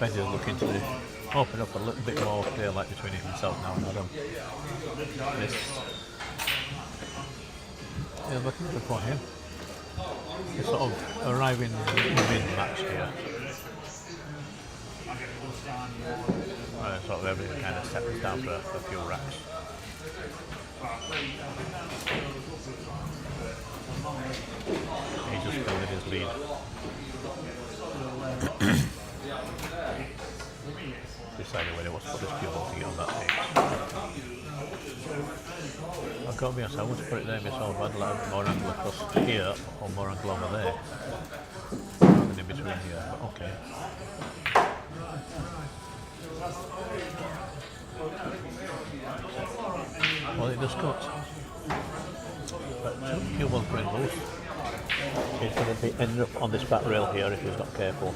Benji's looking to open up a little bit more daylight between himself now and Adam. This is looking good for him. He's sort of arriving mid-match here. Sort of everything kind of settles down for a few racks. He just building his lead. Decided when he wants to put this cue ball to get on that pitch. I've got to be honest, I want to put it there myself. I'd like more angle across here or more angle over there. Rather than in between here, but okay. Well, it does cut. But cue ball's going loose. He's going to be ending up on this back rail here if he's not careful.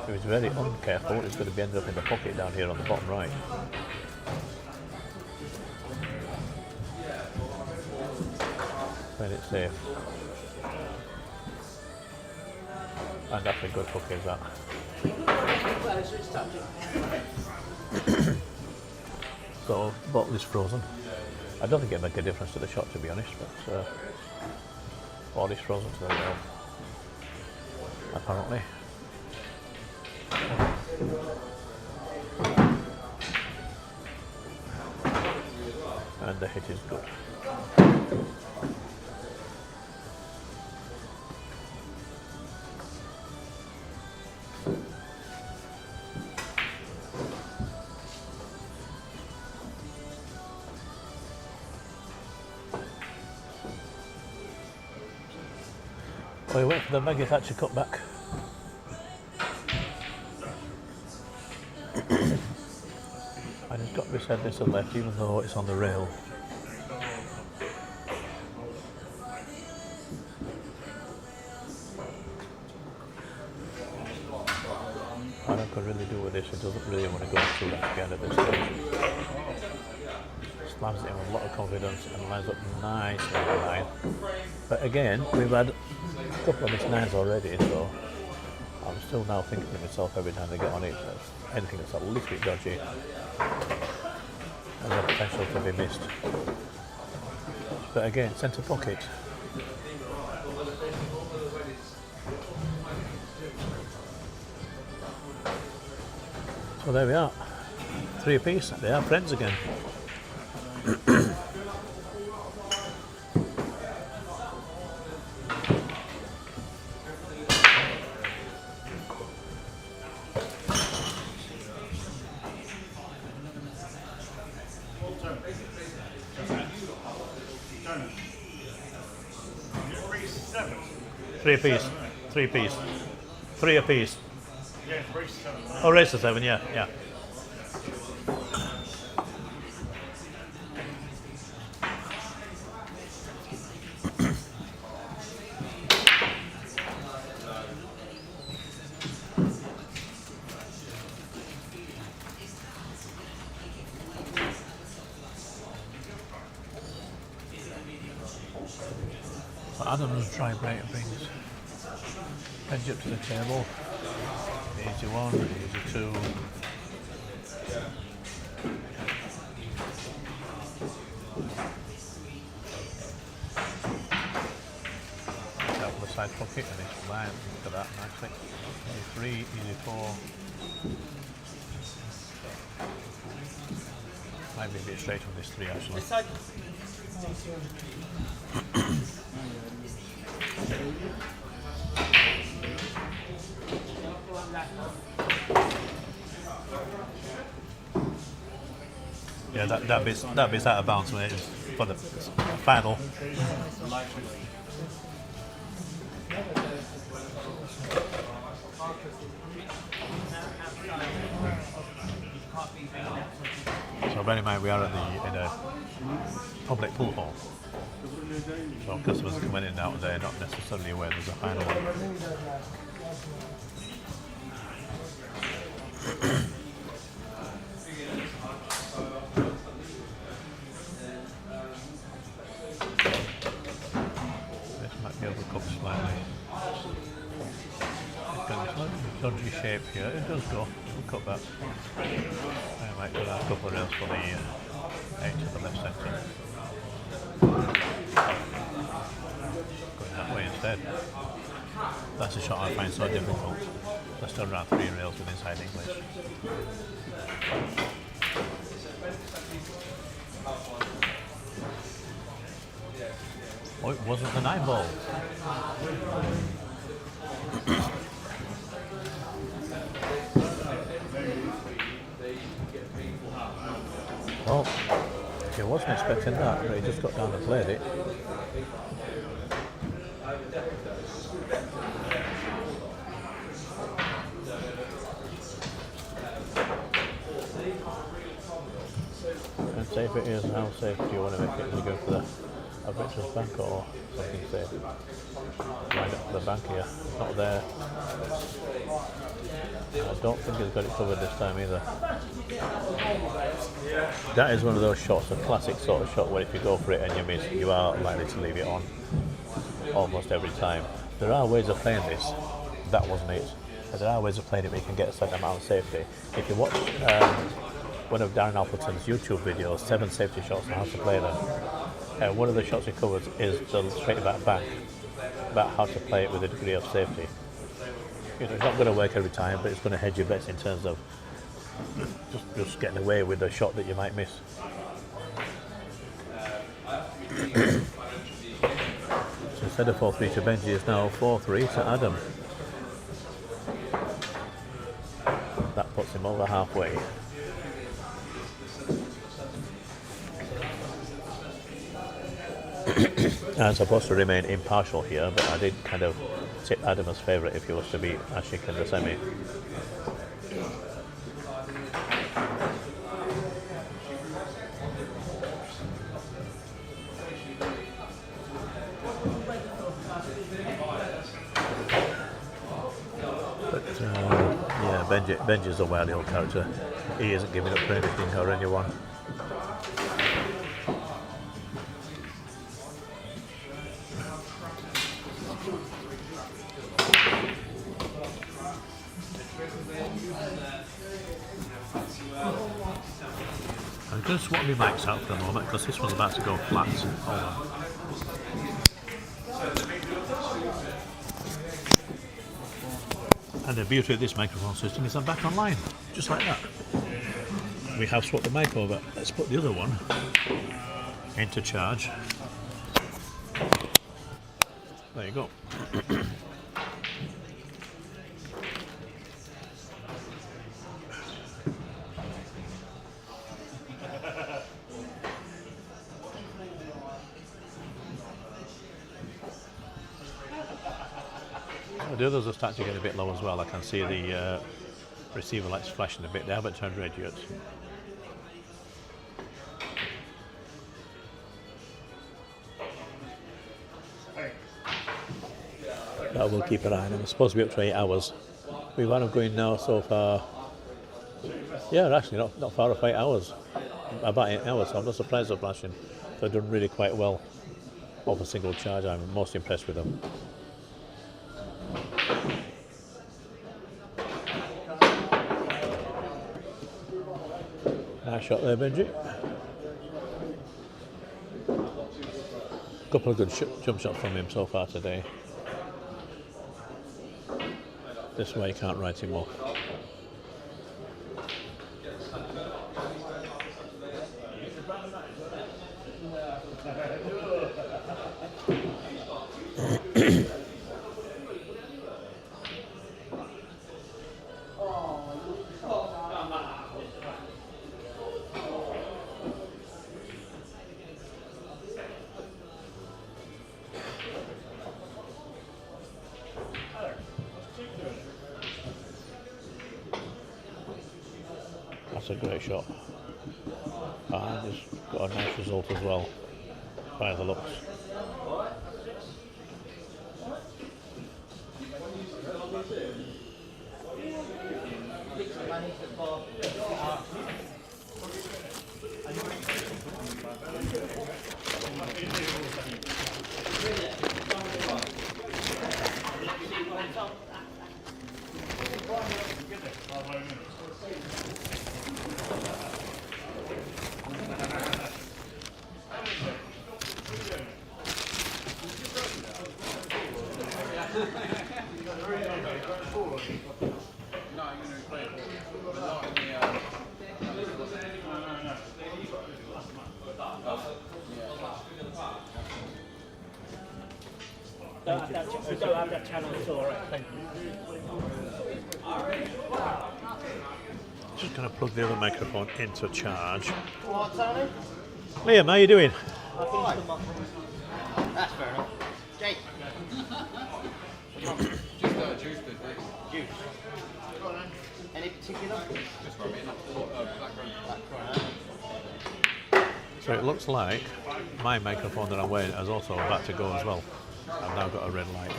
If he's very uncareful, he's going to be ended up in the pocket down here on the bottom right. When it's safe. And that's a good hook, is that? So, bottle is frozen. I don't think it'll make a difference to the shot, to be honest, but ball is frozen to the rail. Apparently. And the hit is good. We wait for the Maggie Thatcher cut back. And it's got to be said this and left, even though it's on the rail. Adam could really do with this. He doesn't really want to go through that again at this stage. Slams it in with a lot of confidence and lines up nice in the line. But again, we've had a couple of missed nines already, so I'm still now thinking to myself every time they get on it, that anything that's a little bit dodgy has the potential to be missed. But again, centre pocket. So there we are. 3 apiece. They are friends again. Three apiece. 3 apiece. 3 apiece. Yeah, race 7. Oh, race to 7, yeah, yeah. Adam's try break brings Benji up to the table. Easy 1, easy 2. Out from the side pocket and it's line into that nicely. Easy 3, easy 4. Might be a bit straight on this 3 actually. Yeah, that bit's out of bounds, mate, for the final. So bear in mind we are in a public pool hall. So customers are coming in and out there, not necessarily aware there's a final one. This might be overcooked slightly. So dodgy shape here. It does go. We'll cut that. I might do that a couple of rails for the 8 to the left centre. Going that way instead. That's a shot I find so difficult. Let's turn around 3 rails with inside English. Oh, it wasn't the 9 ball. Well, he wasn't expecting that, but he just got down and played it. And safe it is, how safe do you want to make it? Do you go for the Adventurous Bank or something safe? Right up to the bank here, not there. I don't think he's got it covered this time either. That is one of those shots, a classic sort of shot where if you go for it and you miss, you are likely to leave it on almost every time. There are ways of playing this. That wasn't it. But there are ways of playing it where you can get a certain amount of safety. If you watch one of Darren Alperton's YouTube videos, 7 safety shots and how to play them, one of the shots he covers is the straight back bank, about how to play it with a degree of safety. You know, it's not going to work every time, but it's going to hedge your bets in terms of just getting away with a shot that you might miss. So instead of 4-3 to Benji, it's now 4-3 to Adam. That puts him over halfway. I'm supposed to remain impartial here, but I did kind of tip Adam as favourite if he was to beat Ashik in the semi. But yeah, Benji's a wily old character. He isn't giving up for anything or anyone. I'm going to swap my mics out for the moment because this one's about to go flat. Hold on. And the beauty of this microphone system is I'm back online, just like that. We have swapped the mic over. Let's put the other one into charge. There you go. The others are starting to get a bit low as well. I can see the receiver lights flashing a bit. They haven't turned red yet. But we'll keep an eye on them. It's supposed to be up to 8 hours. We've wound up going now so far. Yeah, actually not far off 8 hours. About 8 hours, so I'm not surprised they're flashing. They've done really quite well off a single charge. I'm most impressed with them. Nice shot there, Benji. Couple of good jump shots from him so far today. This way you can't write him off. That's a great shot. And it's got a nice result as well, by the looks. We don't have that channel at all. Thank you. Just going to plug the other microphone into charge. Liam, how you doing? That's fair enough. Jake. Juice, mate. Juice. Any particular? Just rub it in black. So it looks like my microphone that I'm wearing is also about to go as well. I've now got a red light.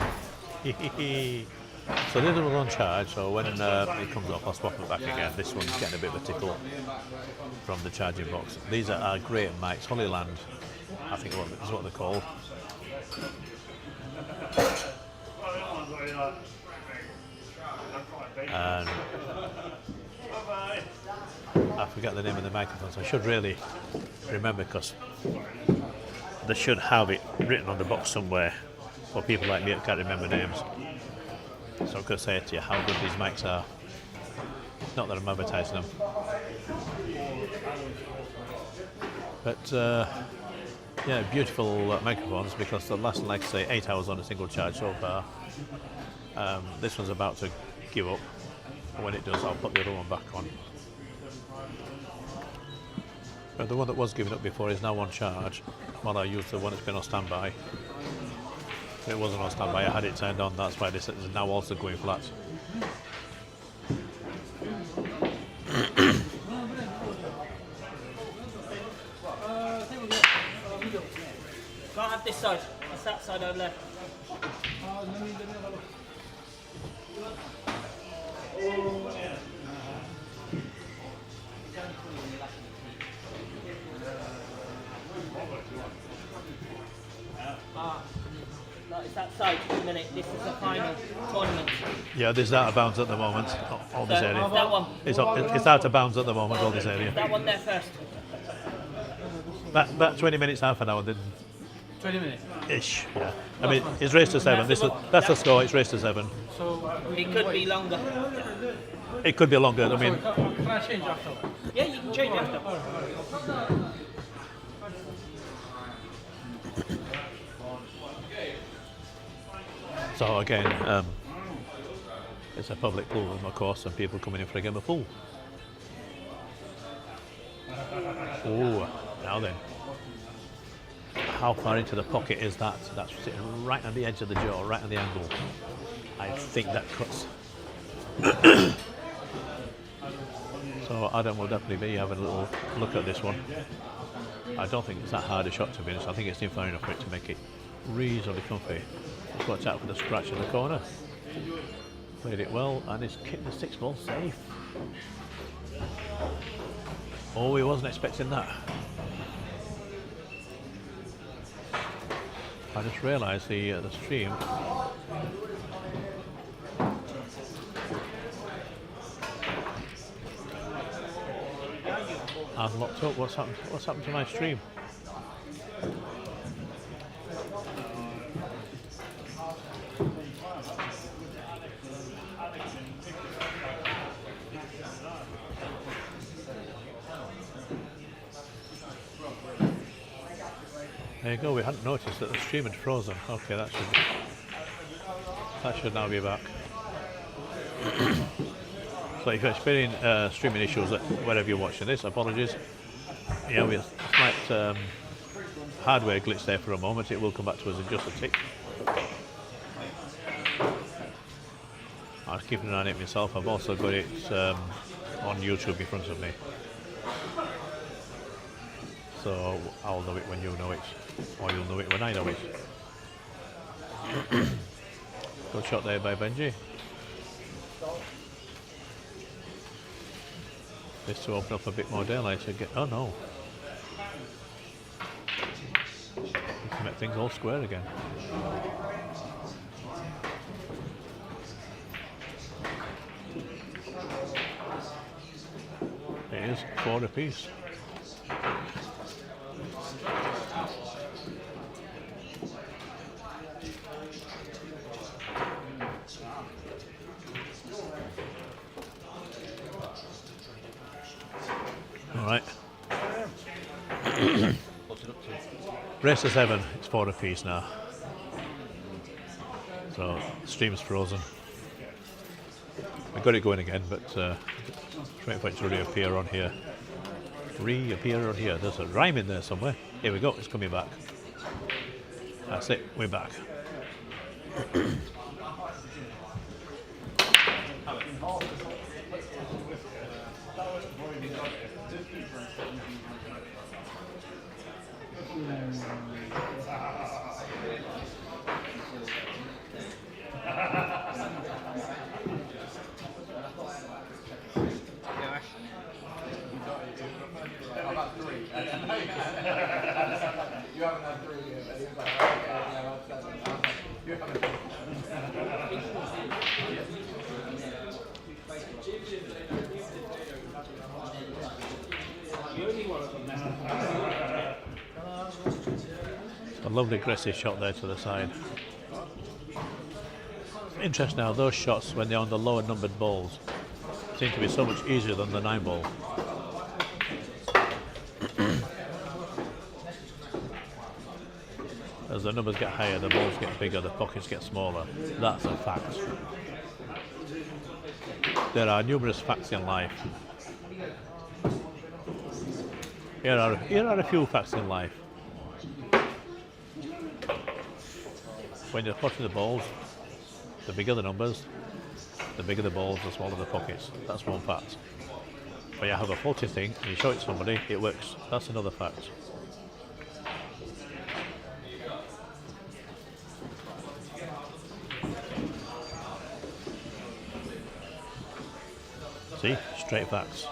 So this was on charge, so when it comes off I'll swap it back again. This one's getting a bit of a tickle from the charging box. These are great mics, Holyland, I think is what they're called. And I forget the name of the microphones. I should really remember because they should have it written on the box somewhere for people like me that can't remember names. So I could say to you how good these mics are. Not that I'm advertising them. But yeah, beautiful microphones because they're lasting, like I say, 8 hours on a single charge so far. This one's about to give up. And when it does, I'll put the other one back on. But the one that was giving up before is now on charge while I use the one that's been on standby. If it wasn't on standby, I had it turned on, that's why this is now also going flat. Can't have this side. It's that side over there. No, it's that side at the minute. This is the final tournament. Yeah, there's out of bounds at the moment, all this area. That one. It's out of bounds at the moment, all this area. That one there first. About 20 minutes, half an hour, then 20 minutes. ish. Yeah. I mean, it's raced to 7. That's the score. It's raced to 7. So It could be longer. It could be longer. I mean, can I change after? Yeah, you can change after. so again, it's a public pool, of course, and people coming in for a game of pool. Oh, now then. How far into the pocket is that? That's sitting right on the edge of the jaw, right on the angle. I think that cuts. So Adam will definitely be having a little look at this one. I don't think it's that hard a shot to finish. I think it's in far enough for it to make it reasonably comfy. Just watch out for the scratch in the corner. Played it well and it's kicked the 6 ball safe. Oh, he wasn't expecting that. I just realised the stream I'm locked up. What's happened to my stream? There you go, we hadn't noticed that the stream had frozen. Okay, that should now be back. So if you're experiencing streaming issues wherever you're watching this, apologies. Yeah, we have a slight hardware glitch there for a moment. It will come back to us in just a tick. I was keeping an eye on it myself. I've also got it on YouTube in front of me. So I'll know it when you know it, or you'll know it when I know it. Good shot there by Benji. This to open up a bit more daylight to get. Oh no! We can make things all square again. It is 4 apiece. Alright. What's it up to? Race to 7, it's 4 apiece now. So, stream's frozen. I got it going again, but trying for it to reappear on here. Reappear on here. There's a rhyme in there somewhere. Here we go, it's coming back. That's it, we're back. A lovely aggressive shot there to the side. Interesting now, those shots when they're on the lower numbered balls seem to be so much easier than the 9 ball. As the numbers get higher, the balls get bigger, the pockets get smaller. That's a fact. There are numerous facts in life. Here are a few facts in life. When you're potting the balls, the bigger the numbers, the bigger the balls, the smaller the pockets. That's one fact. When you have a faulty thing and you show it to somebody, it works. That's another fact. See? Straight facts.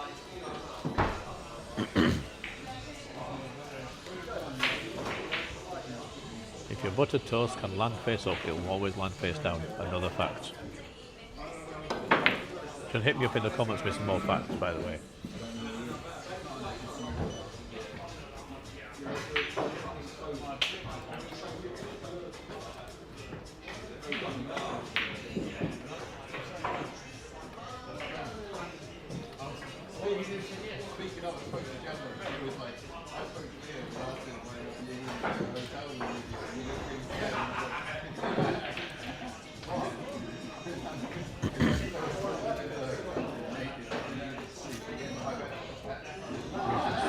If your buttered toast can land face up, it will always land face down. Another fact. You can hit me up in the comments with some more facts, by the way.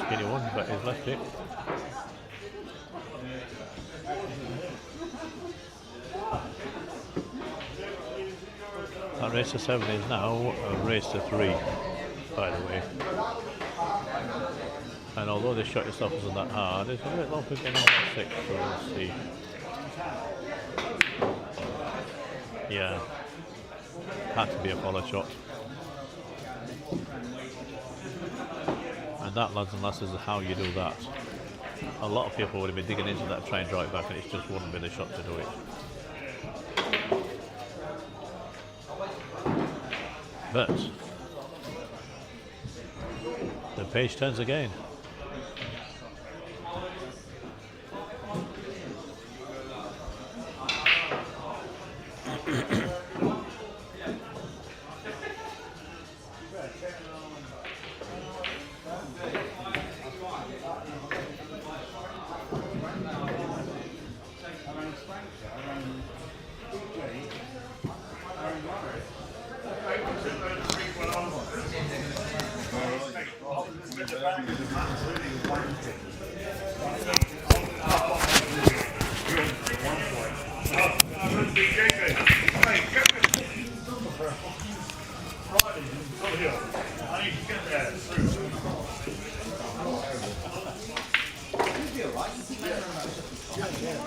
Skinny one, but he's left it. That race to 7 is now a race to 3, by the way. And although this shot itself isn't that hard, it's a bit long for getting on that 6, so we'll see. Yeah, had to be a follow shot. And that, lads and lasses, is how you do that. A lot of people would have been digging into that, trying to draw it back, and it just wouldn't be the shot to do it. But the page turns again.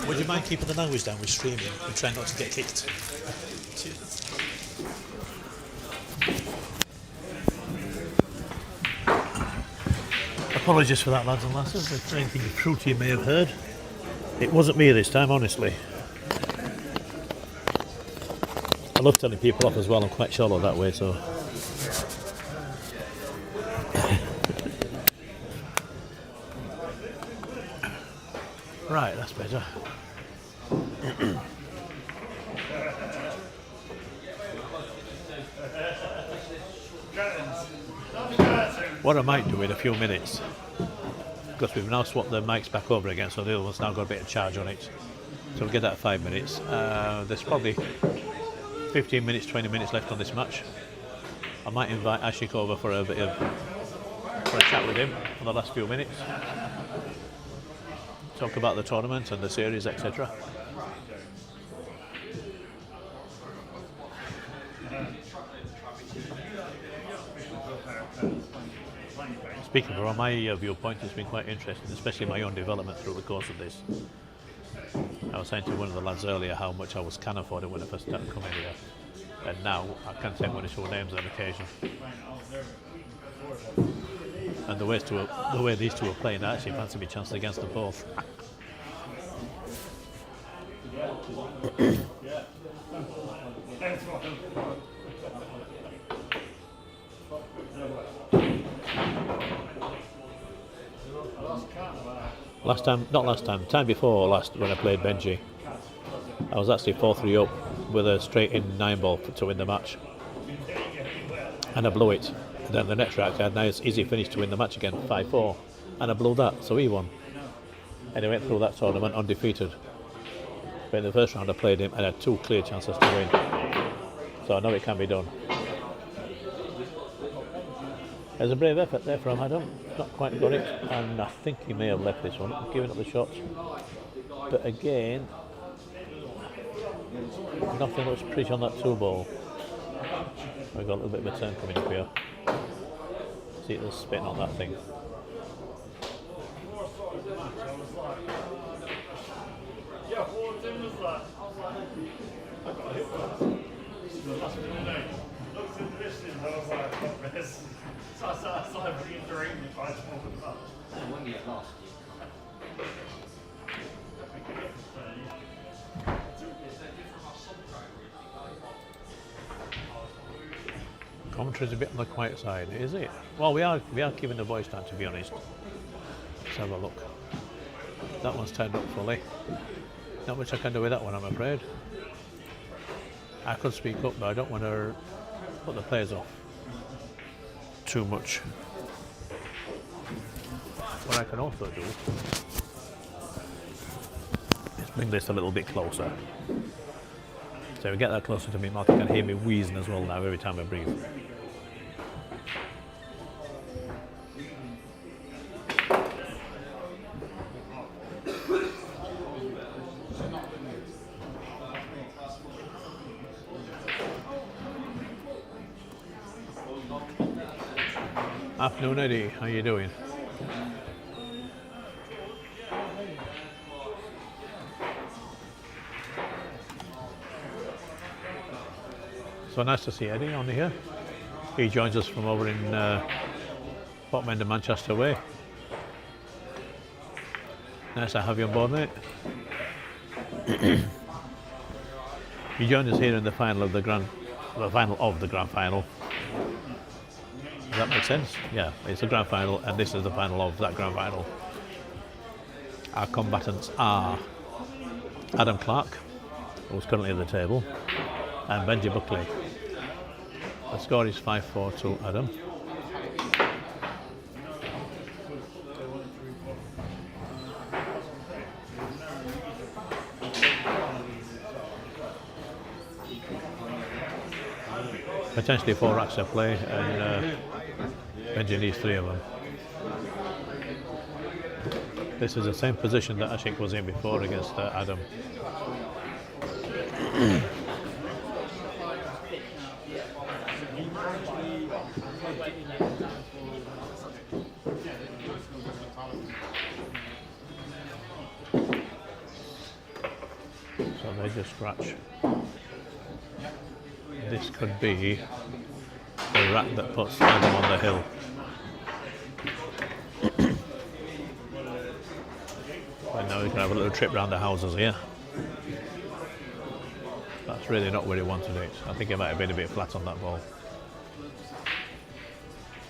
Would you mind keeping the language down with streaming and trying not to get kicked? Apologies for that, lads and lasses, if anything fruity you may have heard. It wasn't me this time, honestly. I love telling people off as well, I'm quite shallow that way, so... Right, that's better. What I might do in a few minutes, because we've now swapped the mics back over again, so the other one's now got a bit of charge on it. So we'll get that 5 minutes. There's probably 15 minutes, 20 minutes left on this match. I might invite Ashik over for a chat with him for the last few minutes. Talk about the tournament and the series, etc. Speaking from my viewpoint, it's been quite interesting, especially my own development through the course of this. I was saying to one of the lads earlier how much I was can afford when I first started coming here, and now I can say one or two names on occasion. And the way these two are playing, I actually fancy my chances against them both. Time before last when I played Benji, I was actually 4-3 up with a straight in 9-ball to win the match. And I blew it. And then the next round I had a nice easy finish to win the match again, 5-4. And I blew that, so he won. And he went through that tournament undefeated. But in the first round I played him and had 2 clear chances to win. So I know it can be done. There's a brave effort there from Adam. Not quite got it, and I think he may have left this one, giving up the shots. But again, nothing looks pretty on that 2-ball. We've got a little bit of a turn coming up here. See, there's spitting on that thing. Commentary's a bit on the quiet side, is it? Well, we are giving the boys time, to be honest. Let's have a look. That one's turned up fully. Not much I can do with that one, I'm afraid. I could speak up, but I don't want to put the players off too much. What I can also do is bring this a little bit closer. So we get that closer to me, Mark can hear me wheezing as well now every time I breathe. Afternoon, Eddie. How you doing? So nice to see Eddie on here. He joins us from over in Botmender, Manchester way. Nice to have you on board, mate. He joined us here in the final of the grand final. Does that make sense? Yeah, it's the grand final and this is the final of that grand final. Our combatants are Adam Clark, who's currently at the table, and Benji Buckley. The score is 5-4 to Adam. Potentially 4 racks of play, and Benji needs 3 of them. This is the same position that Ashik was in before against Adam. So they just scratch. This could be the rack that puts Adam on the hill. And now we can have a little trip around the houses here. That's really not where he wanted it. I think he might have been a bit flat on that ball.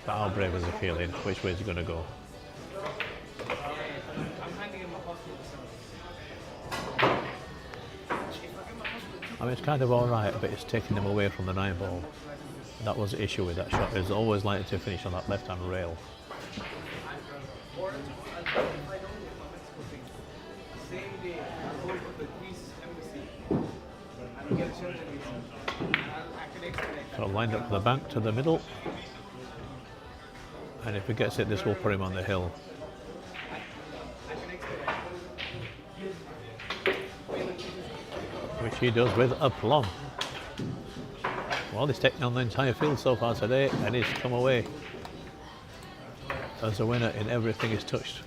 But how brave is he feeling? Which way is he going to go? I mean, it's kind of alright, but it's taking him away from the 9-ball. That was the issue with that shot. It was always likely to finish on that left-hand rail. So lined up the bank to the middle, and if he gets it, this will put him on the hill. Which he does with aplomb. Well, he's taken on the entire field so far today, and he's come away as a winner in everything he's touched.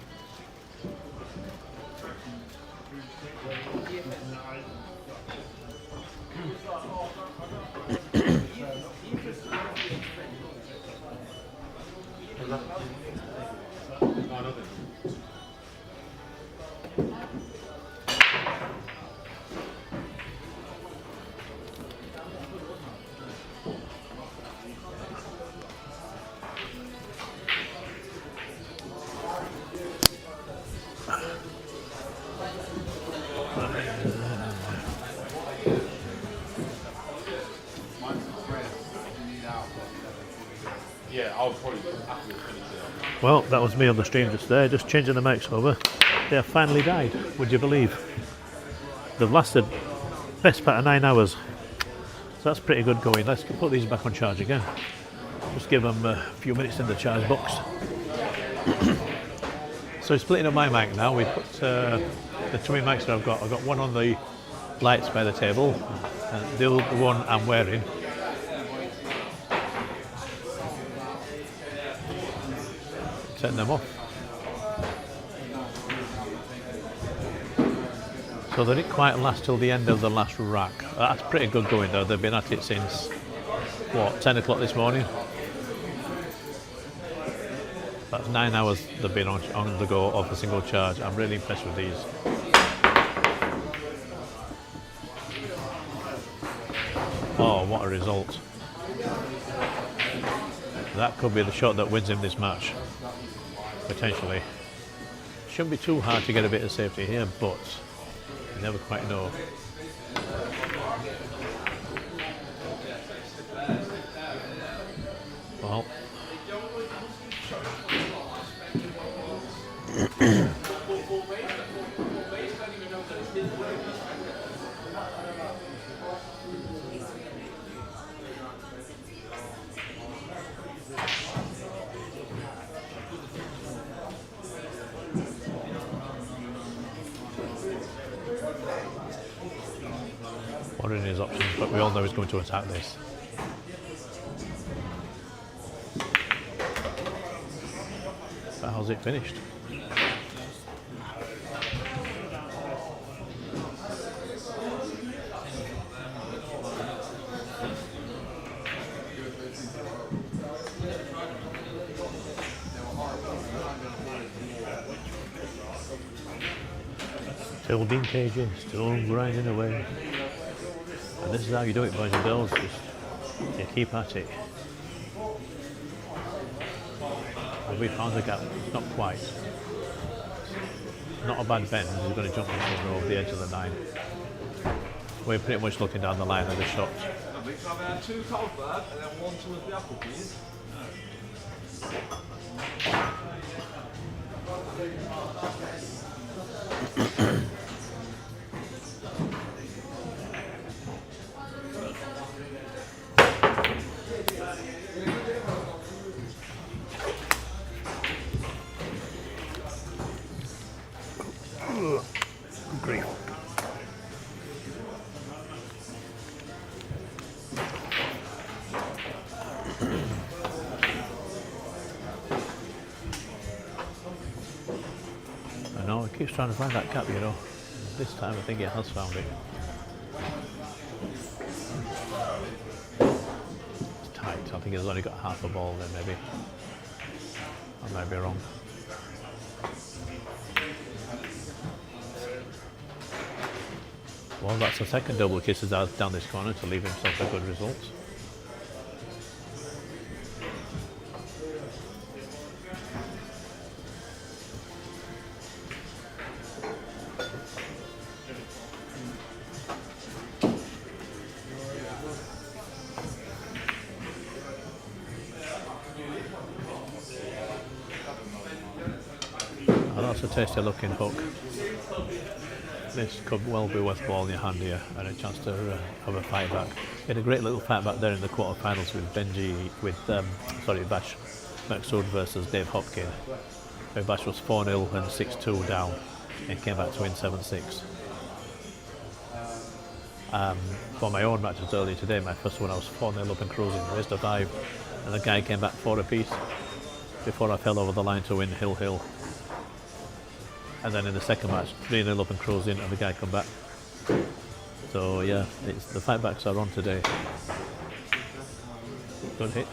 Well, that was me on the stream just there, just changing the mics over. They have finally died, would you believe? They've lasted best part of 9 hours. So that's pretty good going. Let's put these back on charge again. Just give them a few minutes in the charge box. So splitting up my mic now. We put the two mics that I've got one on the lights by the table, and the other one I'm wearing. Setting them off. So they didn't quite last till the end of the last rack. That's pretty good going though. They've been at it since, what, 10 o'clock this morning? That's 9 hours they've been on the go off a single charge. I'm really impressed with these. Oh, what a result. That could be the shot that wins him this match. Potentially. Shouldn't be too hard to get a bit of safety here, but you never quite know. Well. Wondering his options, but we all know he's going to attack this. But how's it finished? Still Dean Cagey, still grinding away. And this is how you do it, boys and girls. Just you keep at it. And we found the gap, not quite. Not a bad bend, he's going to jump over the edge of the 9. We're pretty much looking down the line of the shots. Two Carlsberg and then one to the apple, please. Grief. I know, he keeps trying to find that gap, you know. This time I think he has found it. It's tight, I think he's only got half a ball there maybe. I might be wrong. Well, that's the second double kisses down this corner to leave himself a good result. that's a tasty looking hook. This could well be worth ball in your hand here and a chance to have a fight back. He had a great little fight back there in the quarterfinals with Bash McSood versus Dave Hopkin. Where Bash was 4-0 and 6-2 down and came back to win 7-6. For my own matches earlier today, my first one I was 4-0 up and cruising, raised to 5, and the guy came back 4 apiece before I fell over the line to win Hill. And then in the second match, 3-0 up and cruising, and the guy come back. So yeah, it's the fight backs are on today. Good hit.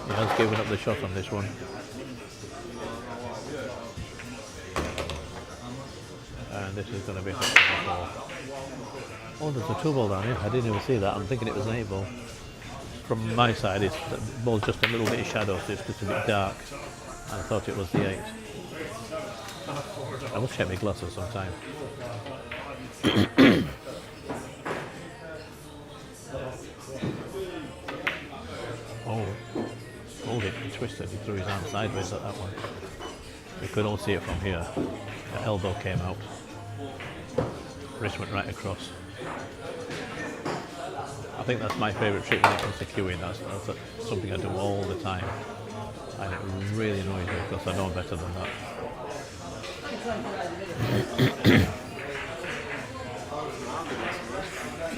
He has given up the shot on this one. And this is going to be hot for the ball. Oh, there's a 2-ball down here. I didn't even see that. I'm thinking it was an 8-ball. From my side, the ball's just a little bit of shadow, so it's just a bit dark. I thought it was the 8. I must check my glasses sometime. Oh, hold it, he twisted, he threw his arm sideways at that one. We could all see it from here. The elbow came out. Wrist went right across. I think that's my favourite trick when it comes to queuing. That's something I do all the time. And it really annoys me because I know better than that.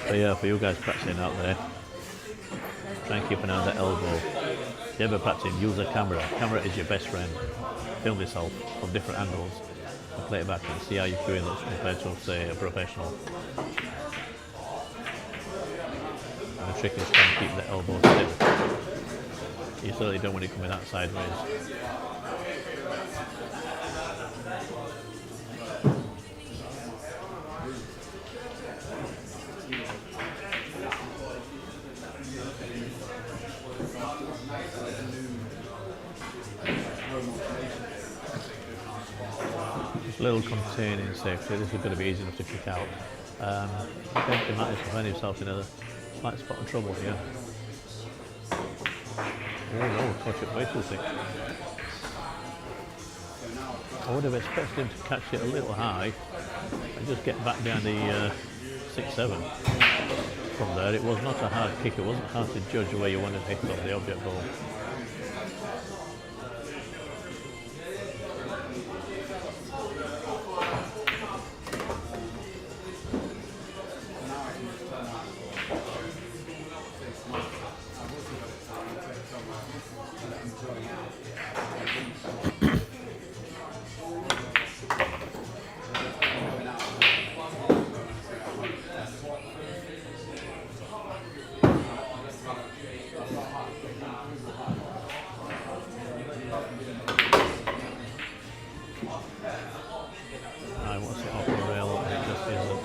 So yeah, for you guys practicing out there, try and keep an eye on the elbow. If you ever practicing, use a camera. Camera is your best friend. Film yourself from different angles and play it back and see how your queuing looks compared to, say, a professional. And the trick is trying to keep the elbow still. You certainly don't want it coming out sideways. Just a little containing safety. This is going to be easy enough to kick out. Benji managed to find himself in a slight spot of trouble here. Oh no, touch it way too thick. I would have expected him to catch it a little high and just get back down the 6-7. From there, it was not a hard kick, it wasn't hard to judge where you wanted to hit on the object ball. I want it off the rail, and it just isn't.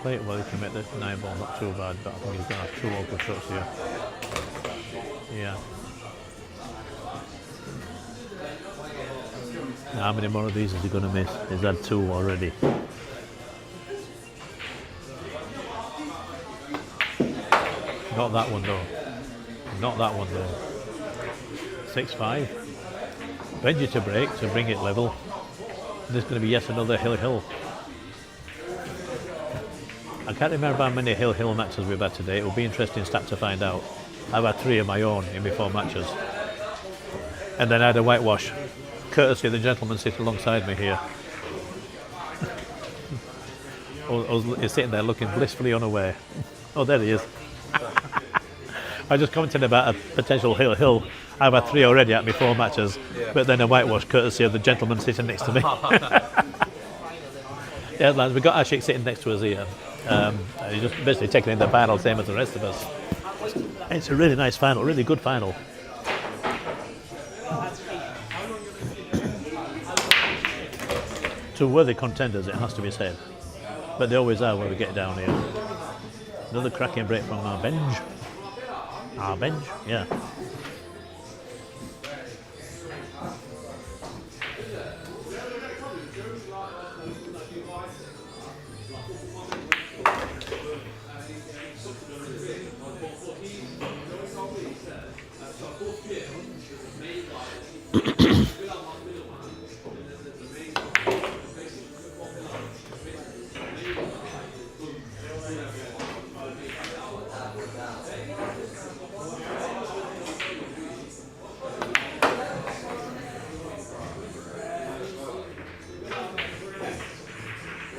Play it well, he can make the 9-ball not too bad, but I think he's going to have 2 open shots here. Yeah. Now, how many more of these is he going to miss? He's had 2 already. Not that one though. Not that one though. 6-5. Benji to break to bring it level. There's going to be yet another Hill. I can't remember how many Hill matches we've had today. It will be interesting stat to find out. I've had 3 of my own in my 4 matches. And then I had a whitewash, courtesy of the gentleman sitting alongside me here. He's sitting there looking blissfully unaware. Oh, there he is. I just commented about a potential Hill. I've had 3 already at my 4 matches, but then a whitewash courtesy of the gentleman sitting next to me. Yeah, lads, we've got Ashik sitting next to us here. He's just basically taking in the final, same as the rest of us. It's a really nice final, really good final. 2 worthy contenders, it has to be said. But they always are when we get down here. Another cracking break from our bench. Our bench, yeah.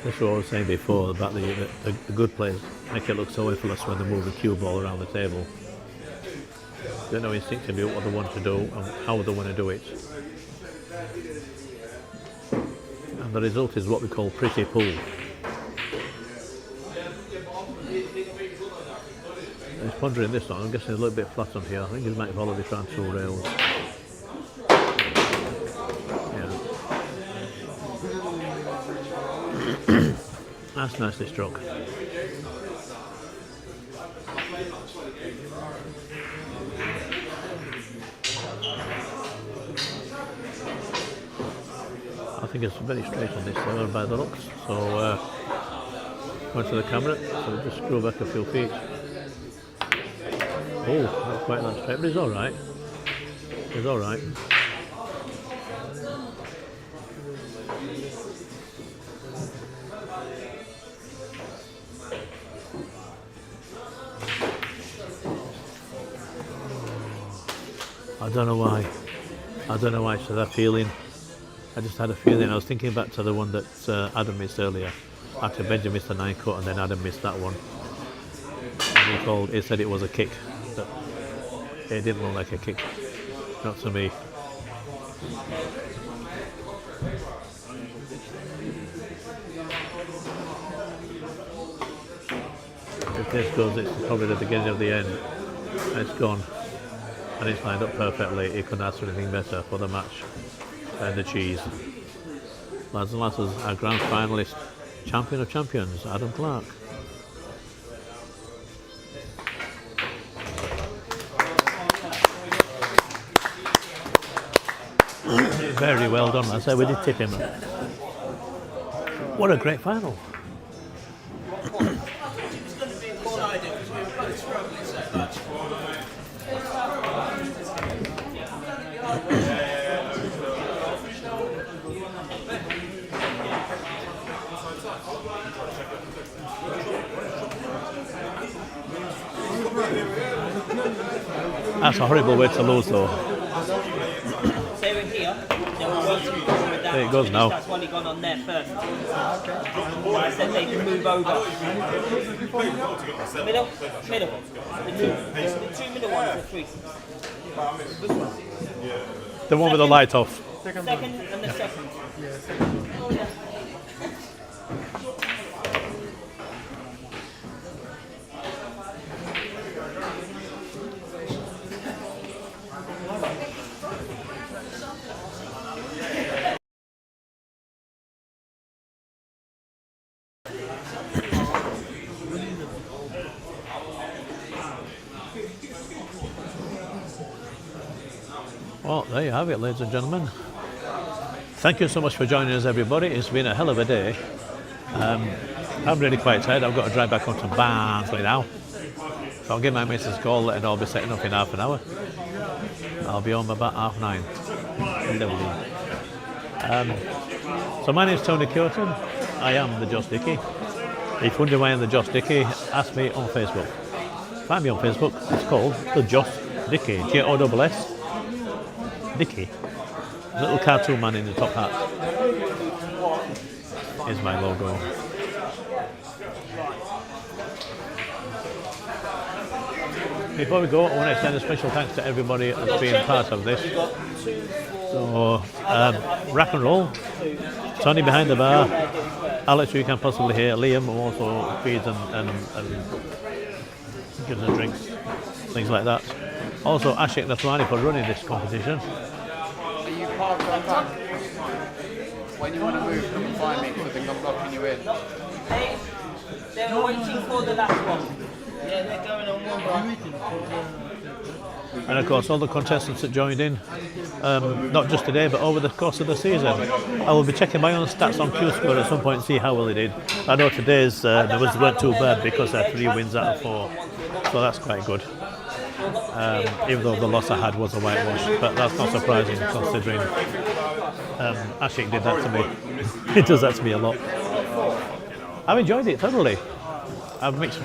That's what I was saying before about the good players make it look so effortless when they move the cue ball around the table. They know instinctively what they want to do and how they want to do it. And the result is what we call pretty pool. I was pondering this one. I'm guessing it's a little bit flat on here. I think it might follow this round 2 rails. Yeah. That's nicely struck. I think it's very straight on this there by the looks. So going to the camera, so just screw back a few feet. Oh, not quite that straight, but it's alright. It's alright. I don't know why. I don't know why it's that feeling. I just had a feeling. I was thinking back to the one that Adam missed earlier. After Benji missed the 9 cut and then Adam missed that one. And he said it was a kick. But it didn't look like a kick. Not to me. If this goes, it's probably the beginning of the end. And it's gone. And it's lined up perfectly. It couldn't ask for anything better for the match. And the cheese. Lads and lasses, our grand finalist, champion of champions, Adam Clark. Very well done, I say we did tip him. What a great final. That's a horrible way to lose though. They were here, they were working with that. There it goes now. That's why he gone on there first. I said they can move over. Middle. The 2 middle ones are free. The one with the light off. Second and the second. Oh, yeah. Well, there you have it, ladies and gentlemen. Thank you so much for joining us, everybody. It's been a hell of a day. I'm really quite tired. I've got to drive back onto Barnsley now. So I'll give my missus a call, letting I'll be setting up in half an hour. I'll be home about 9:30. Lovely. So my name's Tony Curtin. I am the Joss Dickey. If you wonder why I'm the Joss Dickey, ask me on Facebook. Find me on Facebook. It's called the Joss Dickey. Joss Dickey. Little cartoon man in the top hat. Here's my logo. Before we go, I want to extend a special thanks to everybody that's been part of this. So, Rack and Roll, Tony behind the bar, Alex who you can possibly hear, Liam who also feeds and gives us drinks, things like that. Also Ashik Nathwani for running this competition. Are you parked on back? When you want to move, come and find me because I think I'm blocking you in. They're waiting for the last one. Yeah, they're going on one. And of course all the contestants that joined in, not just today but over the course of the season. I will be checking my own stats on Q-Score at some point and see how well they did. I know today's numbers weren't too bad because I had 3 wins out of 4, so that's quite good. Even though the loss I had was a whitewash, but that's not surprising considering Ashik did that to me. He does that to me a lot. I've enjoyed it thoroughly. I've mixed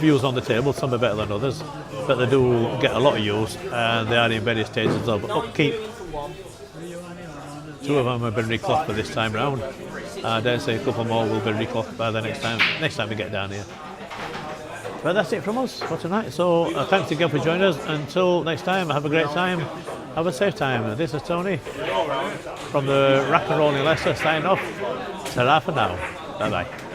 views on the table, some are better than others, but they do get a lot of use and they are in various stages of upkeep. 2 of them have been reclocked for this time round. I dare say a couple more will be reclocked by the next time we get down here. But that's it from us for tonight. So thanks again for joining us. Until next time, have a great time. Have a safe time. This is Tony from the Rock and Rolling Leicester signing off. Ta-ra for now. Bye bye.